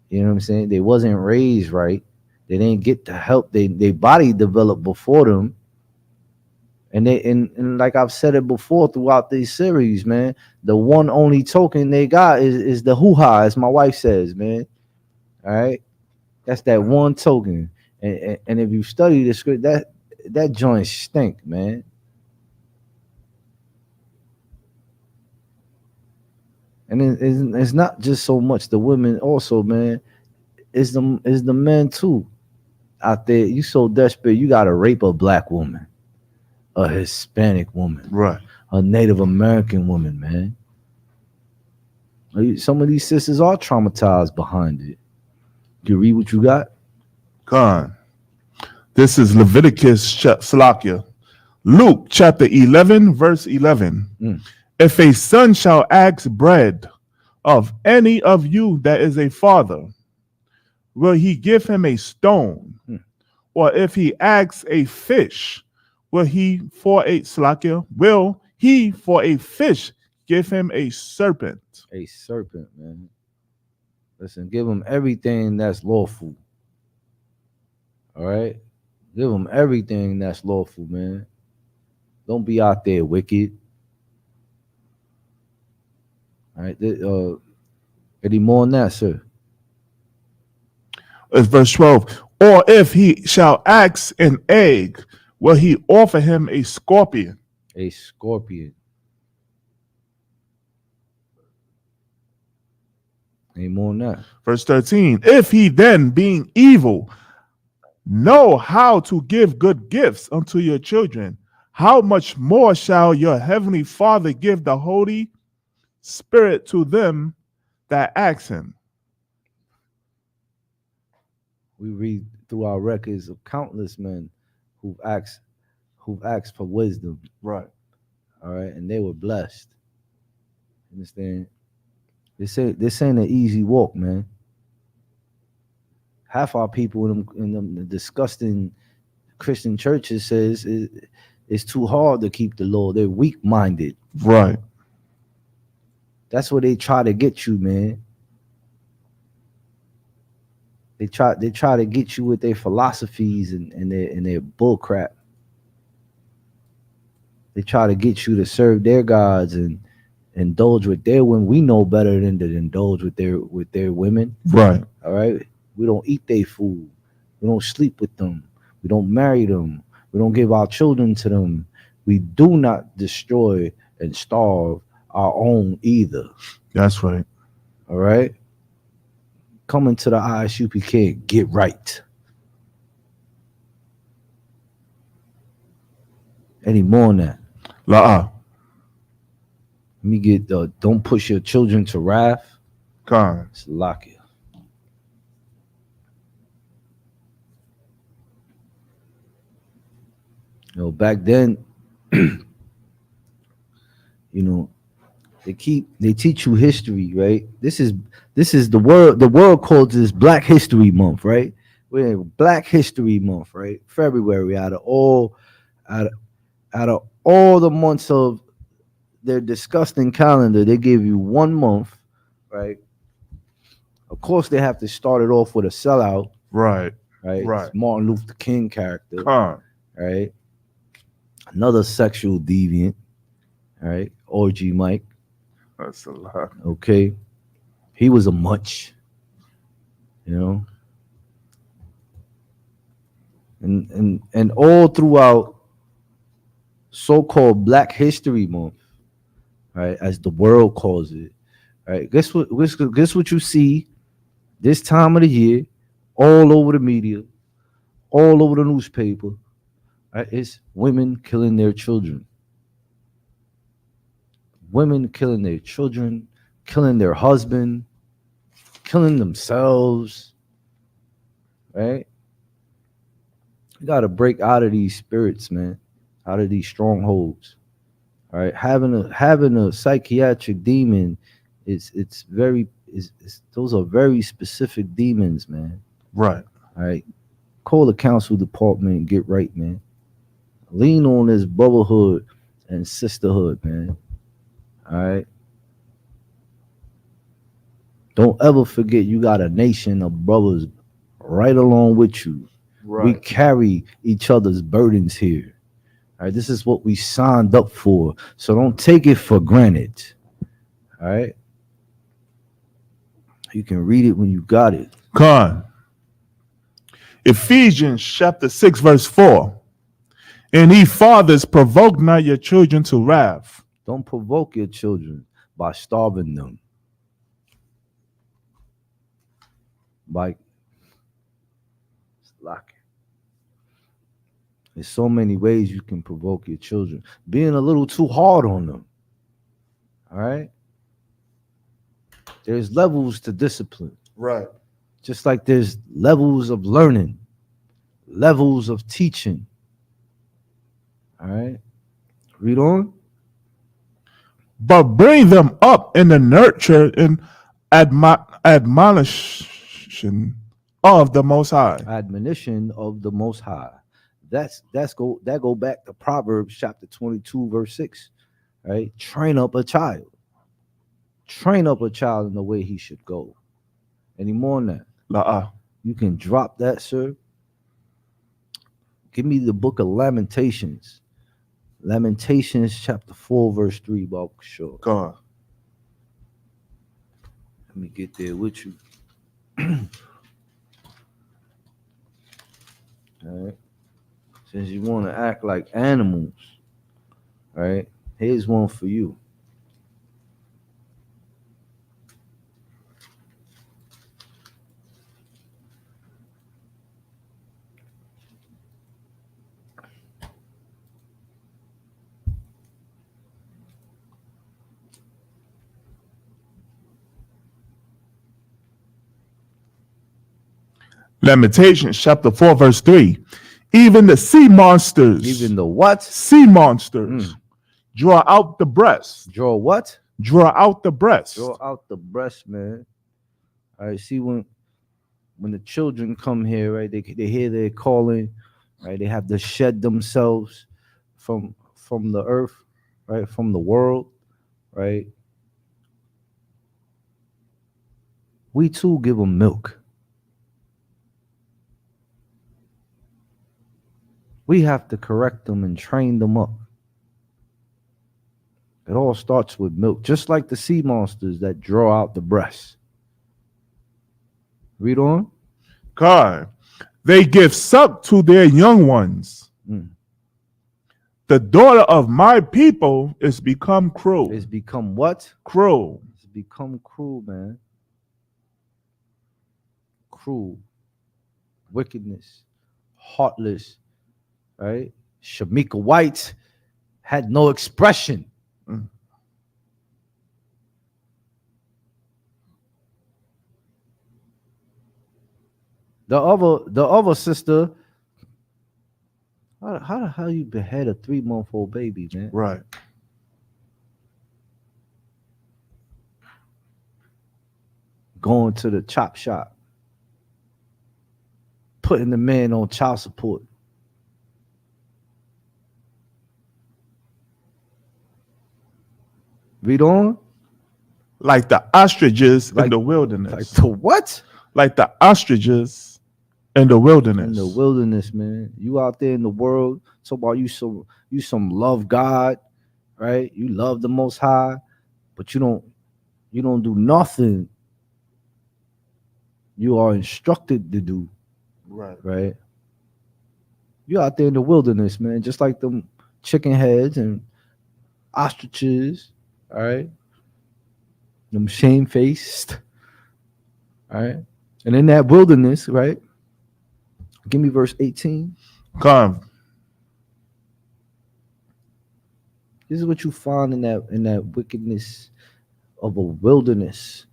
You know what I'm saying? They wasn't raised right. They didn't get the help. They body developed before them. And and like I've said it before throughout these series, man, the one only token they got is the hoo-ha, as my wife says, man. All right. That's that one token. And if you study the script, that joint stink, man. And it's not just so much the women also, man. It's the men too. Out there, you so desperate, you gotta rape a black woman, a Hispanic woman, Right. a Native American woman, man. Some of these sisters are traumatized behind it. You read what you got? Con. This is Leviticus Salakia. Luke chapter 11, verse 11. If a son shall ask bread of any of you that is a father, will he give him a stone? Or if he asks a fish, will he for a fish give him a serpent? A serpent, man. Listen, give him everything that's lawful. All right? Give him everything that's lawful, man. Don't be out there wicked. All right? Any more on that, sir? It's verse 12. Or if he shall ask an egg, will he offer him a scorpion? A scorpion. Any more on that? Verse 13. If he then, being evil, know how to give good gifts unto your children, how much more shall your heavenly Father give the Holy Spirit to them that ask him? We read through our records of countless men who've asked for wisdom. Right. All right, and they were blessed. Understand? This ain't an easy walk, man. Half our people in them disgusting Christian churches says it's too hard to keep the law. They're weak-minded. Right. That's what they try to get you, man. They try to get you with their philosophies and their bull crap. They try to get you to serve their gods and indulge with their women. We know better than to indulge with their women. Right. All right. We don't eat their food. We don't sleep with them. We don't marry them. We don't give our children to them. We do not destroy and starve our own either. That's right. All right. Coming to the ISUPK, get right. Any more on that? La'ah. Let me get don't push your children to wrath. Con. It's lock it. You know, back then, you know, they teach you history, right? This is the world calls this Black History Month, right? We're in Black History Month, right? February, out of all the months of their disgusting calendar, they give you 1 month right? Of course, they have to start it off with a sellout, Right. right? Right. It's Martin Luther King character, Con. right? Another sexual deviant, right? Orgy Mike, That's a lot. okay? He was a munch, you know? And all throughout so-called Black History Month, right, as the world calls it, right? Guess what you see this time of the year, all over the media, all over the newspaper, right? It's women killing their children. Women killing their children, killing their husband, killing themselves, right? You got to break out of these spirits, man, out of these strongholds. All right, having a psychiatric demon is those are very specific demons, man. Right. All right, call the council department and get right, man. Lean on this brotherhood and sisterhood, man. All right. Don't ever forget you got a nation of brothers right along with you. We Right. carry each other's burdens here. All right, this is what we signed up for. So don't take it for granted. All right. You can read it when you got it. Con. Ephesians chapter 6, verse 4. And ye fathers, provoke not your children to wrath. Don't provoke your children by starving them. By locking. There's so many ways you can provoke your children. Being a little too hard on them. All right. There's levels to discipline. Right. Just like there's levels of learning, levels of teaching. All right. Read on. But bring them up in the nurture and admonition of the Most High. Admonition of the Most High. That go back to Proverbs chapter 22, verse 6. Right? Train up a child. Train up a child in the way he should go. Any more than that? You can drop that, sir. Give me the book of Lamentations. Lamentations chapter 4, verse 3, Bob Shaw. Con. Let me get there with you. All right. Since you want to act like animals, all right, here's one for you. Lamentations chapter 4, verse 3. Even the sea monsters. Even the what? Sea monsters. Draw out the breast. Draw what? Draw out the breast. Draw out the breast, man. All right, see when the children come here, right? They hear their calling, right? They have to shed themselves from the earth, right? From the world, right? We too give them milk. We have to correct them and train them up. It all starts with milk, just like the sea monsters that draw out the breast. Read on. God, they give suck to their young ones. The daughter of my people is become cruel. It's become what? Cruel. It's become cruel, man. Cruel. Wickedness. Heartless. Right? Shamika White had no expression. The other sister, how the hell you behead a 3-month-old baby, man? Right. Going to the chop shop, putting the man on child support. Read on. like the ostriches Like- in the Like wilderness. to what? Like the ostriches in the wilderness. In the wilderness, man. You out there in the world, talk about you some love God, right? You love the Most High, but you don't do nothing you are instructed to do, Right. right? You out there in the wilderness, man, just like them chicken heads and ostriches, all right? Them shamefaced, all right? And in that wilderness, right? Give me verse 18. Come. This is what you find in that wickedness of a wilderness,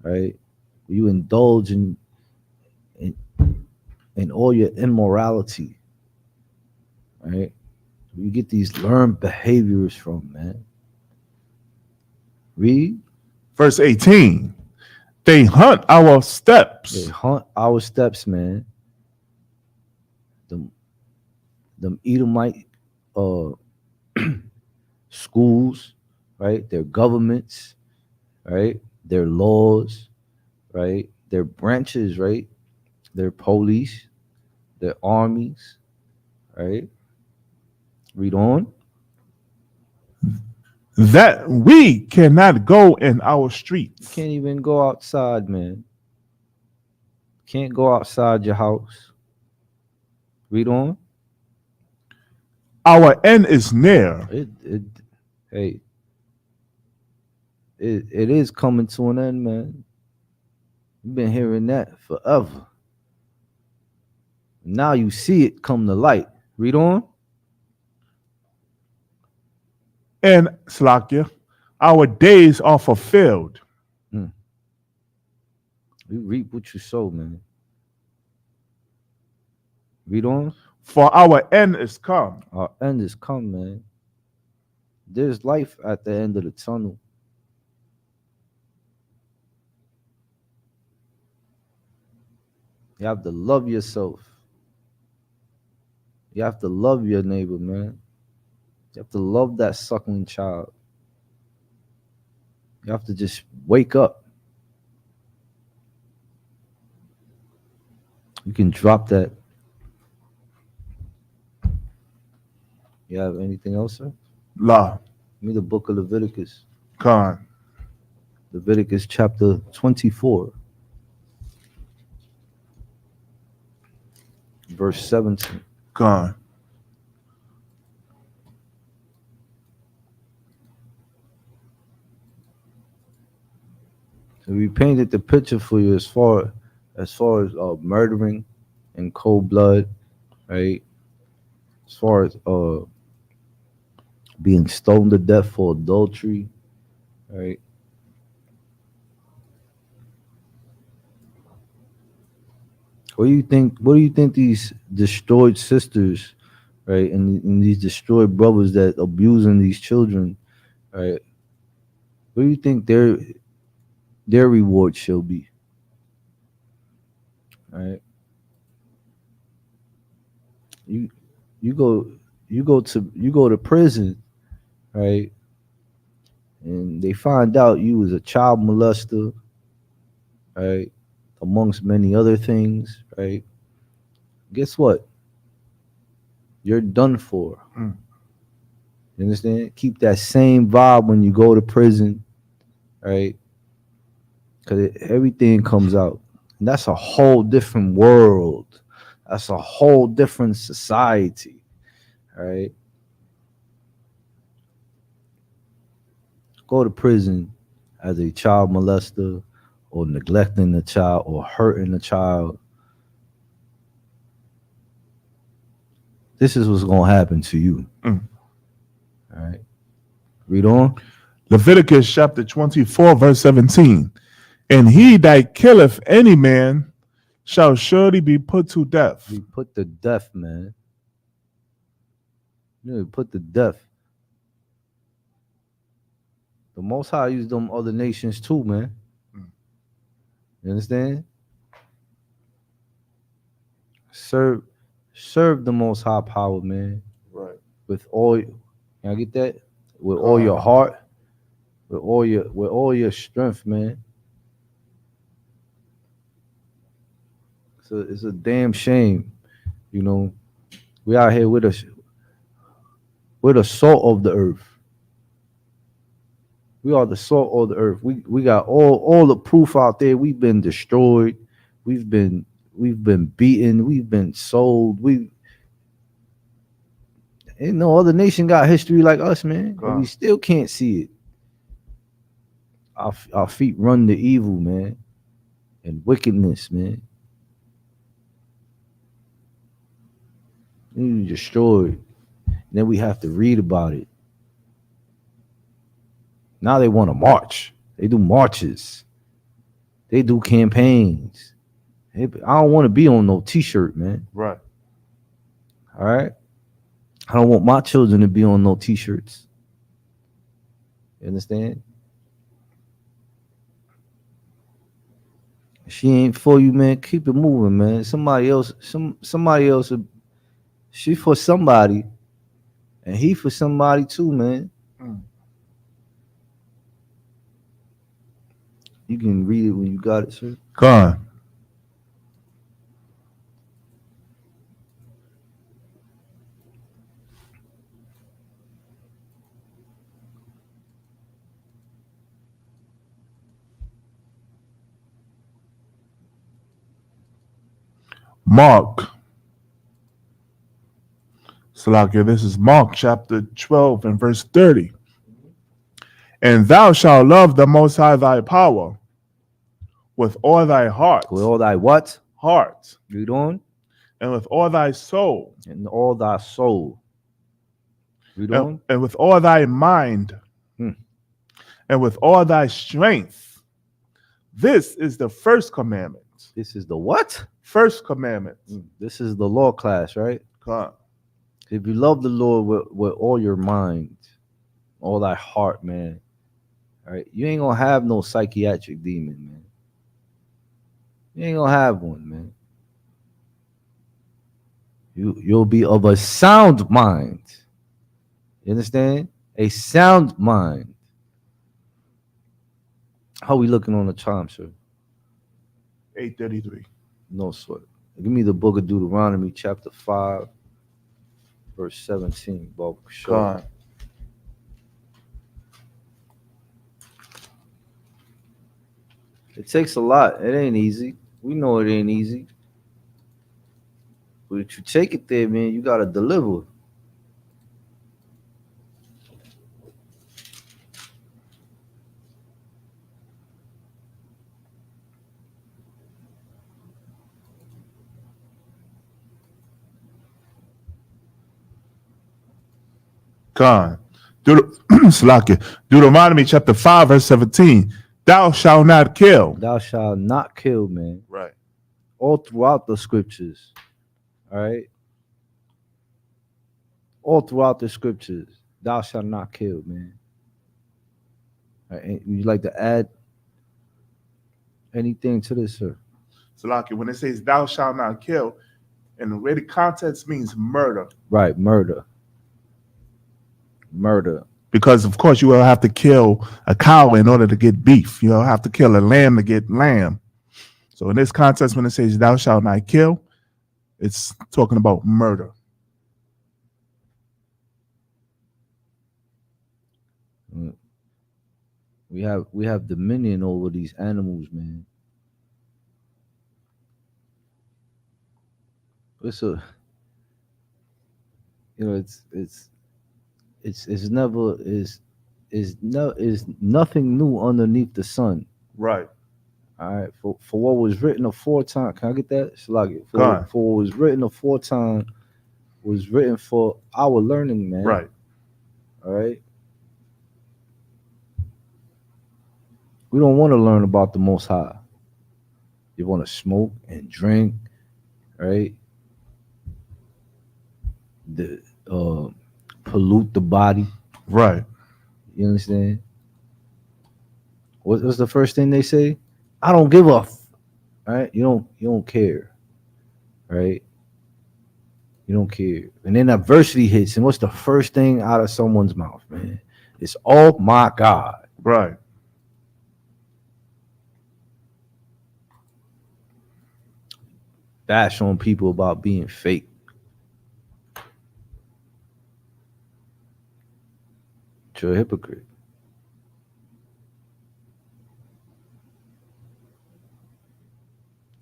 right? You indulge in all your immorality, right? You get these learned behaviors from, man. Read. Verse 18. They hunt our steps. They hunt our steps, man. Them Edomite schools, right? Their governments, right? Their laws, right? Their branches, right? Their police, their armies, right? Read on. That we cannot go in our streets. Can't even go outside, man. Can't go outside your house. Read on. Our end is near. It is coming to an end, man. You've been hearing that forever. Now you see it come to light. Read on. And Slakia, our days are fulfilled. You reap what you sow, man. Read on. For our end is come. Our end is come, man. There's life at the end of the tunnel. You have to love yourself. You have to love your neighbor, man. You have to love that suckling child. You have to just wake up. You can drop that. You have anything else, sir? La. Give me the book of Leviticus. Khan. Leviticus chapter 24. Verse 17. Khan. So we painted the picture for you as far as murdering in cold blood, right? As far as being stoned to death for adultery, right? What do you think these destroyed sisters, right, and these destroyed brothers that abusing these children, right? What do you think their reward shall be? Right? You go to prison, right? And they find out you was a child molester, right? Amongst many other things, right? Guess what? You're done for. Mm. You understand? Keep that same vibe when you go to prison, right? Because everything comes out. And that's a whole different world. That's a whole different society, right? Go to prison as a child molester or neglecting the child or hurting the child. This is what's going to happen to you. Mm. All right. Read on. Leviticus chapter 24, verse 17. And he that killeth any man shall surely be put to death. We put to death, man. You put to death. The Most High used them other nations too, man. You understand? Serve the Most High power, man. Right. With all, can I get that? With all your heart, with all your strength, man. It's a damn shame, you know. We out here with us. We're the salt of the earth. We are the salt of the earth. We got all the proof out there. We've been destroyed. We've been beaten. We've been sold. Ain't no other nation got history like us, man. But we still can't see it. Our feet run to evil, man, and wickedness, man. We destroyed. Then we have to read about it. Now they want to march. They do marches. They do campaigns. I don't want to be on no t-shirt, man. Right. All right. I don't want my children to be on no t-shirts. You understand? If she ain't for you, man, keep it moving, man. Somebody else, she for somebody, and he for somebody too, man. You can read it when you got it, sir. Gone. Mark. Salakia, this is Mark chapter 12 and verse 30. And thou shalt love the Most High thy power with all thy heart. With all thy what? Heart. Read on. And with all thy soul. And all thy soul. Read on. And with all thy mind. And with all thy strength. This is the first commandment. This is the what? First commandment. This is the law class, right? Come. If you love the Lord with all your mind, all thy heart, man, all right, you ain't gonna have no psychiatric demon, man. You ain't gonna have one, man. You'll be of a sound mind. You understand? A sound mind. How we looking on the time, sir? 8:33. No sweat. Give me the book of Deuteronomy, chapter 5, verse 17. Bob. Sure. It takes a lot. It ain't easy. We know it ain't easy. But if you take it there, man, you gotta deliver. Con. Deuteronomy chapter 5, verse 17. Thou shalt not kill. Thou shalt not kill, man. Right. All throughout the scriptures. All right. All throughout the scriptures. Thou shalt not kill, man. All right. Would you like to add anything to this, sir? Salaki, when it says thou shalt not kill, in the way the context means murder. Right, murder. Murder. Because, of course, you will have to kill a cow in order to get beef. You'll have to kill a lamb to get lamb. So in this context, when it says thou shalt not kill, it's talking about murder. We have dominion over these animals, man. It's nothing new underneath the sun. Right. All right. For what was written aforetime, can I get that? Slug for what was written aforetime was written for our learning, man. Right. All right. We don't want to learn about the Most High. You want to smoke and drink, right? Pollute the body. Right. You understand? What's the first thing they say? I don't give a right? You don't care. Right? You don't care. And then adversity hits, and what's the first thing out of someone's mouth, man? It's oh my God. Right. Bash on people about being fake. You're a hypocrite.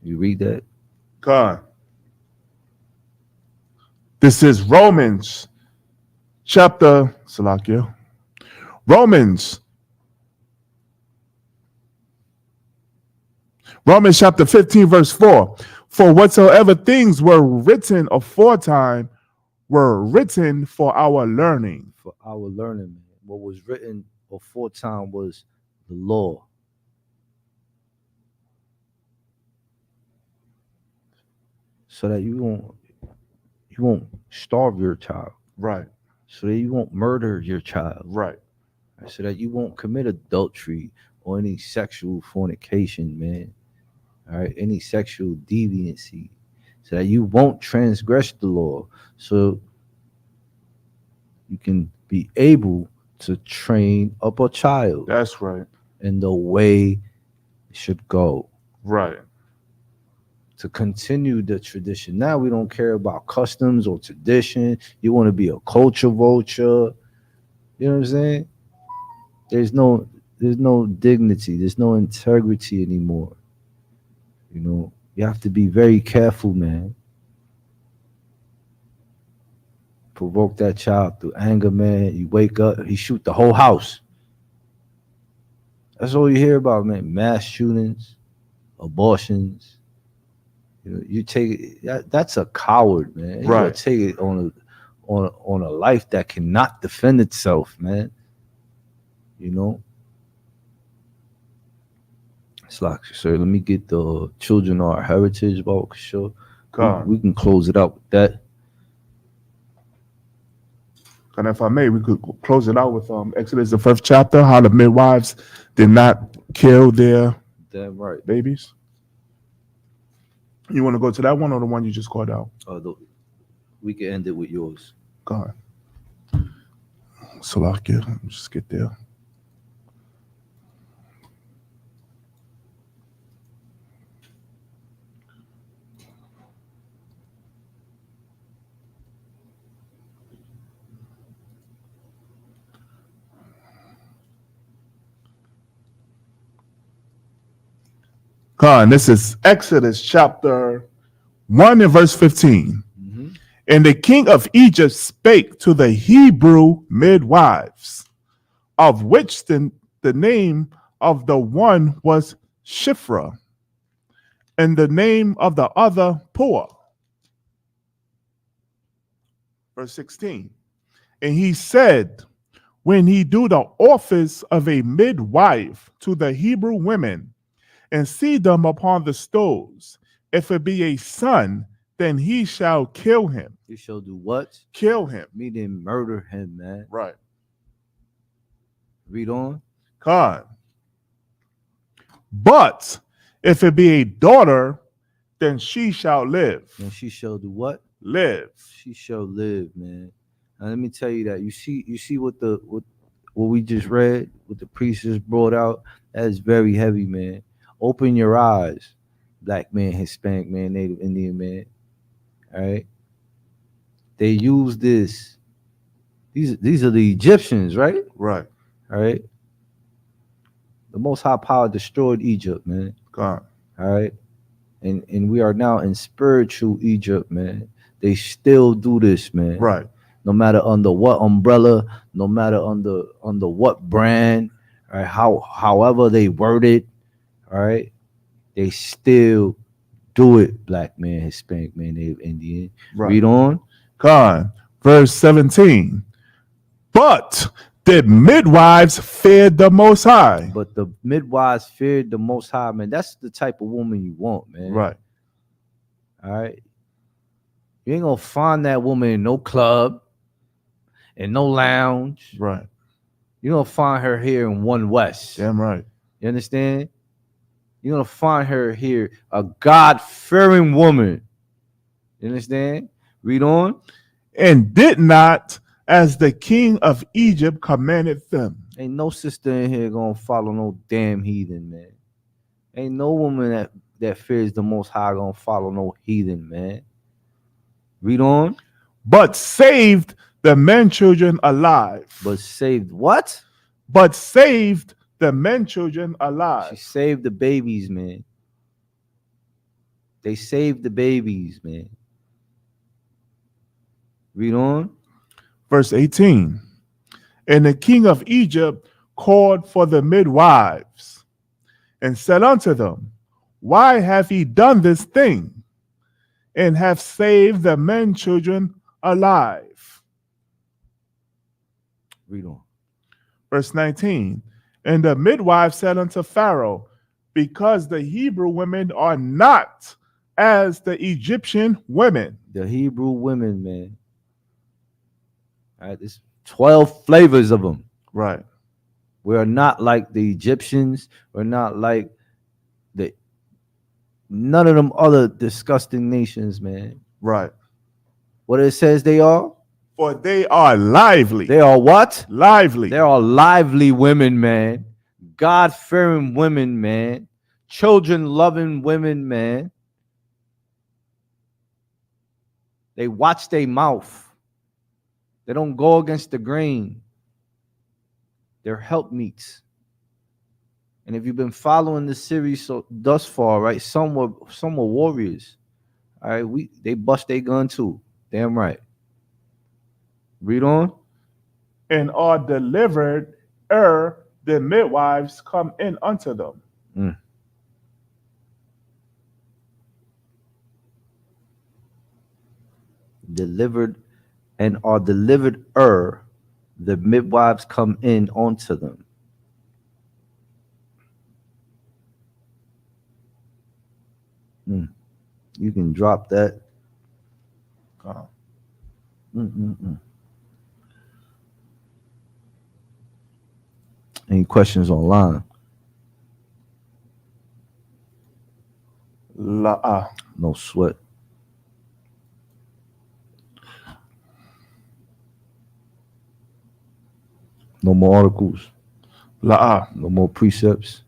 You read that? God. This is Romans chapter Salakia. Romans chapter 15, verse 4. For whatsoever things were written aforetime were written for our learning. For our learning, man. What was written aforetime was the law. So that you won't starve your child. Right. So that you won't murder your child. Right. So that you won't commit adultery or any sexual fornication, man. All right, any sexual deviancy, so that you won't transgress the law, so you can be able to train up a child. That's right. In the way it should go. Right. To continue the tradition. Now we don't care about customs or tradition. You want to be a culture vulture. You know what I'm saying? There's no dignity. There's no integrity anymore. You know, you have to be very careful, man. Provoke that child through anger, man. You wake up, he shoot the whole house. That's all you hear about, man. Mass shootings, abortions. You know, you take it. That's a coward, man. You right. Take it on a life that cannot defend itself, man. You know. It's like, sir, let me get the children of our heritage about sure. We can close it out with that. And if I may, we could close it out with Exodus, the 1st chapter, how the midwives did not kill their babies. You want to go to that one or the one you just called out? We can end it with yours. God. Salakia, let me just get there. God, this is Exodus chapter 1 and verse 15. Mm-hmm. And the king of Egypt spake to the Hebrew midwives, of which the name of the one was Shiphrah, and the name of the other Puah. Verse 16. And he said, when he do the office of a midwife to the Hebrew women, and see them upon the stoves, if it be a son, then he shall kill him. He shall do what? Kill him. Meaning murder him, man. Right. Read on. God. But if it be a daughter, then she shall live. And she shall do what? Live. She shall live, man. Now let me tell you that. You see what we just read, what the priest just brought out. That is very heavy, man. Open your eyes, black man, Hispanic man, Native Indian man. All right. They use this. These are the Egyptians, right? Right. All right. The Most High Power destroyed Egypt, man. God. All right. And we are now in spiritual Egypt, man. They still do this, man. Right. No matter under what umbrella, no matter under what brand, right? However they word it. All right, they still do it. Black man, Hispanic man, Native Indian. Right. Read on. God, verse 17. But the midwives feared the Most High. But the midwives feared the Most High, man. That's the type of woman you want, man. Right. All right. You ain't gonna find that woman in no club, in no lounge. Right. You're gonna find her here in One West. Damn right. You understand? You're going to find her here, a God-fearing woman. You understand? Read on. And did not as the king of Egypt commanded them. Ain't no sister in here gonna follow no damn heathen, man. Ain't no woman that fears the Most High gonna follow no heathen, man. Read on. But saved the men children alive. But saved what? But saved the men children She alive. saved the babies, man. They saved the babies, man. Read on. Verse 18. And the king of Egypt called for the midwives and said unto them, why have ye done this thing, and have saved the men children alive? Read on. Verse 19. And the midwife said unto Pharaoh, because the Hebrew women are not as the Egyptian women. The Hebrew women, man. All right, there's 12 flavors of them. Right. We are not like the Egyptians. We're not like none of them other disgusting nations, man. Right. What it says they are? For they are lively. They are what? Lively. They are lively women, man. God-fearing women, man. Children-loving women, man. They watch their mouth. They don't go against the grain. They're helpmeets. And if you've been following this series thus far, right, some were warriors. All right, they bust their gun too. Damn right. Read on. And are delivered ere the midwives come in unto them. Delivered and are delivered ere the midwives come in unto them. You can drop that. Any questions online? No sweat. No more articles. No more precepts.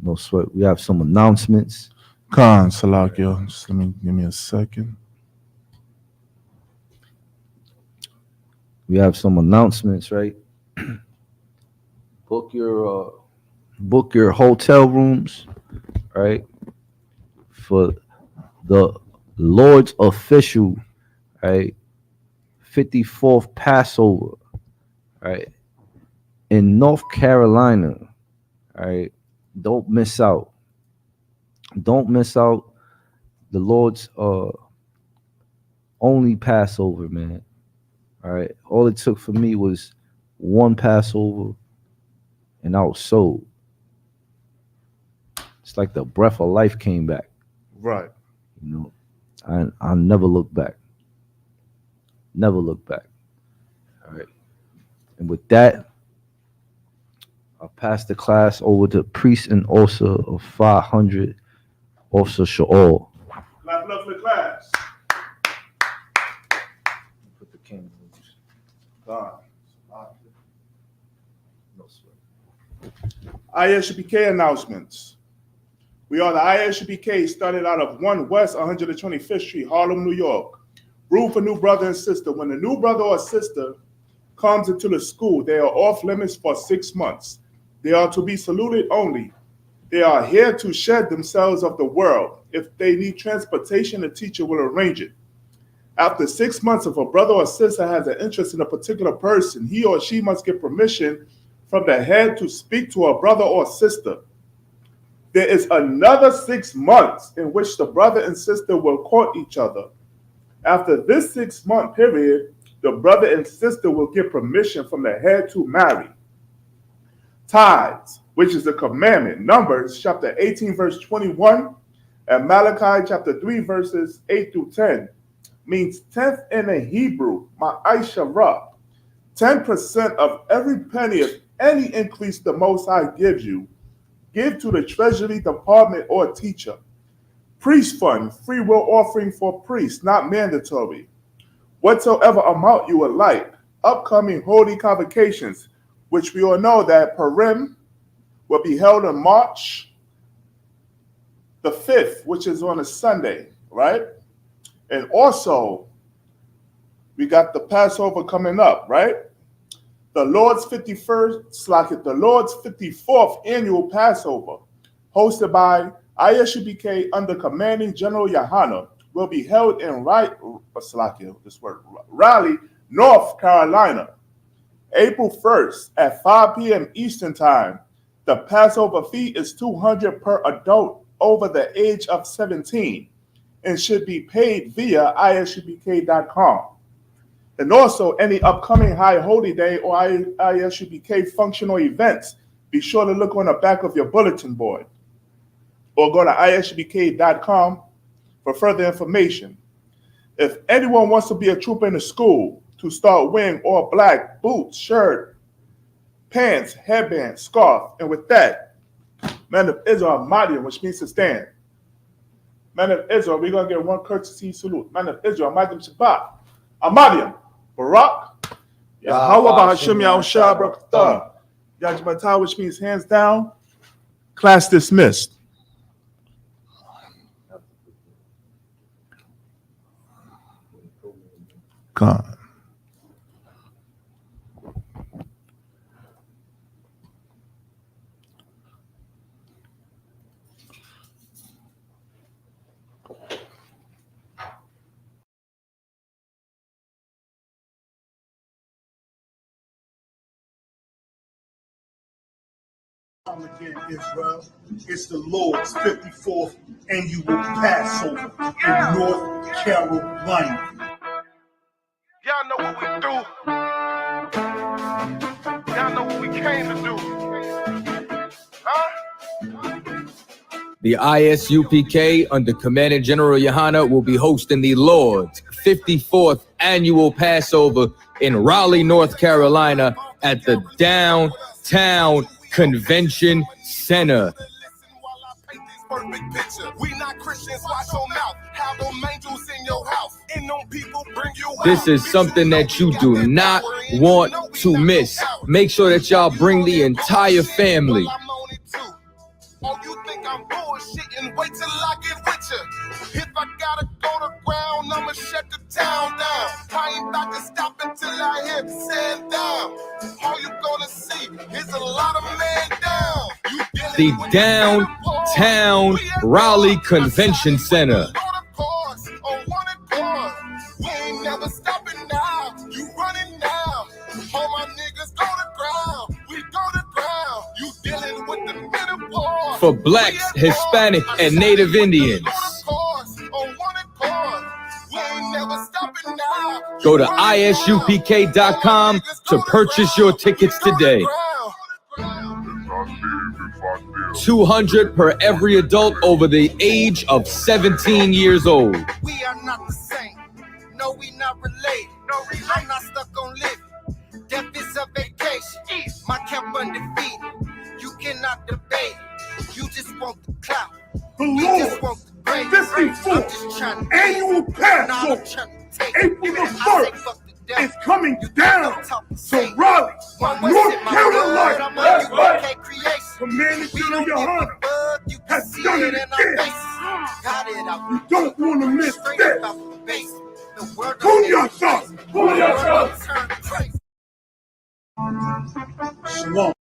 No sweat. We have some announcements. Khan, Salakio. Just give me a second. We have some announcements, right? Book your hotel rooms, right? For the Lord's official, right? 54th Passover, right? In North Carolina, right? Don't miss out. Don't miss out the Lord's only Passover, man. All right. All it took for me was one Passover, and I was sold. It's like the breath of life came back. Right. You know, I never look back. Never look back. All right. And with that, I'll pass the class over to priest and officer of 500, Officer Shaul. Clap it up for the class. Put the candles. No sweat. ISBK announcements. We are the ISBK, started out of 1 West 125th Street, Harlem, New York. Rule for new brother and sister. When a new brother or sister comes into the school, they are off limits for 6 months. They are to be saluted only. They are here to shed themselves of the world. If they need transportation, the teacher will arrange it. After 6 months, if a brother or sister has an interest in a particular person, he or she must get permission from the head to speak to a brother or sister. There is another 6 months in which the brother and sister will court each other. After this 6-month period, the brother and sister will get permission from the head to marry. Tithes, which is a commandment, Numbers chapter 18, verse 21, and Malachi chapter 3, verses 8 through 10, means tenth in the Hebrew, ma'aisha ra. 10% of every penny of any increase the Most High gives you, give to the treasury department or teacher. Priest fund, free will offering for priests, not mandatory. Whatsoever amount you would like, upcoming holy convocations, which we all know that Purim will be held on March the 5th, which is on a Sunday, right? And also, we got the Passover coming up, right? The Lord's 54th annual Passover, hosted by ISUPK under commanding General Yohana, will be held in Raleigh, North Carolina, April 1st at 5 p.m. Eastern Time. The Passover fee is $200 per adult over the age of 17 and should be paid via isupk.com. And also, any upcoming High Holy Day or ISUPK functional events, be sure to look on the back of your bulletin board or go to isupk.com for further information. If anyone wants to be a trooper in the school, to start wearing all black boots, shirt, pants, headband, scarf, and with that, man of Israel, Madian, which means to stand. Man of Israel, we're going to get one courtesy salute. Man of Israel, Madian Shabbat, Amadian, Barak, Yahweh Hashem Yahushua Barakatah, Yajmatah, which means hands down. Class dismissed. God. Again, Israel, it's the Lord's 54th annual Passover in North Carolina. Y'all know what we do. Y'all know what we came to do. Huh? The ISUPK under commanding General Yohana will be hosting the Lord's 54th annual Passover in Raleigh, North Carolina at the Downtown Convention Center. We not Christians, watch your mouth. Have them angels in your house. And them people bring you out. This is something that you do not want to miss. Make sure that y'all bring the entire family. Oh, you think I'm bullshitting? Wait till I get with you. If I gotta go to ground, I'ma shut the town down. I ain't about to stop until I hit sand down. All you gonna see is a lot of man down. The Downtown Raleigh Convention Center. We ain't never stopping now. You running now. All my niggas go to ground. We go to ground. You dealing with the metaphor. For blacks, Hispanic, and Native Indians. Go to isupk.com to purchase your tickets today. $200 per every adult over the age of 17 years old. We are not the same. No, we not related. I'm not stuck on living. Death is a vacation. My camp undefeated. You cannot debate. You just want the clout. The You just want Lord's the praise. 54th annual Passover, April the 1st, is coming down to Raleigh, North Carolina. That's right. Commander General Yohana has done it again. You don't want to miss this. Pull yourself. Shalom.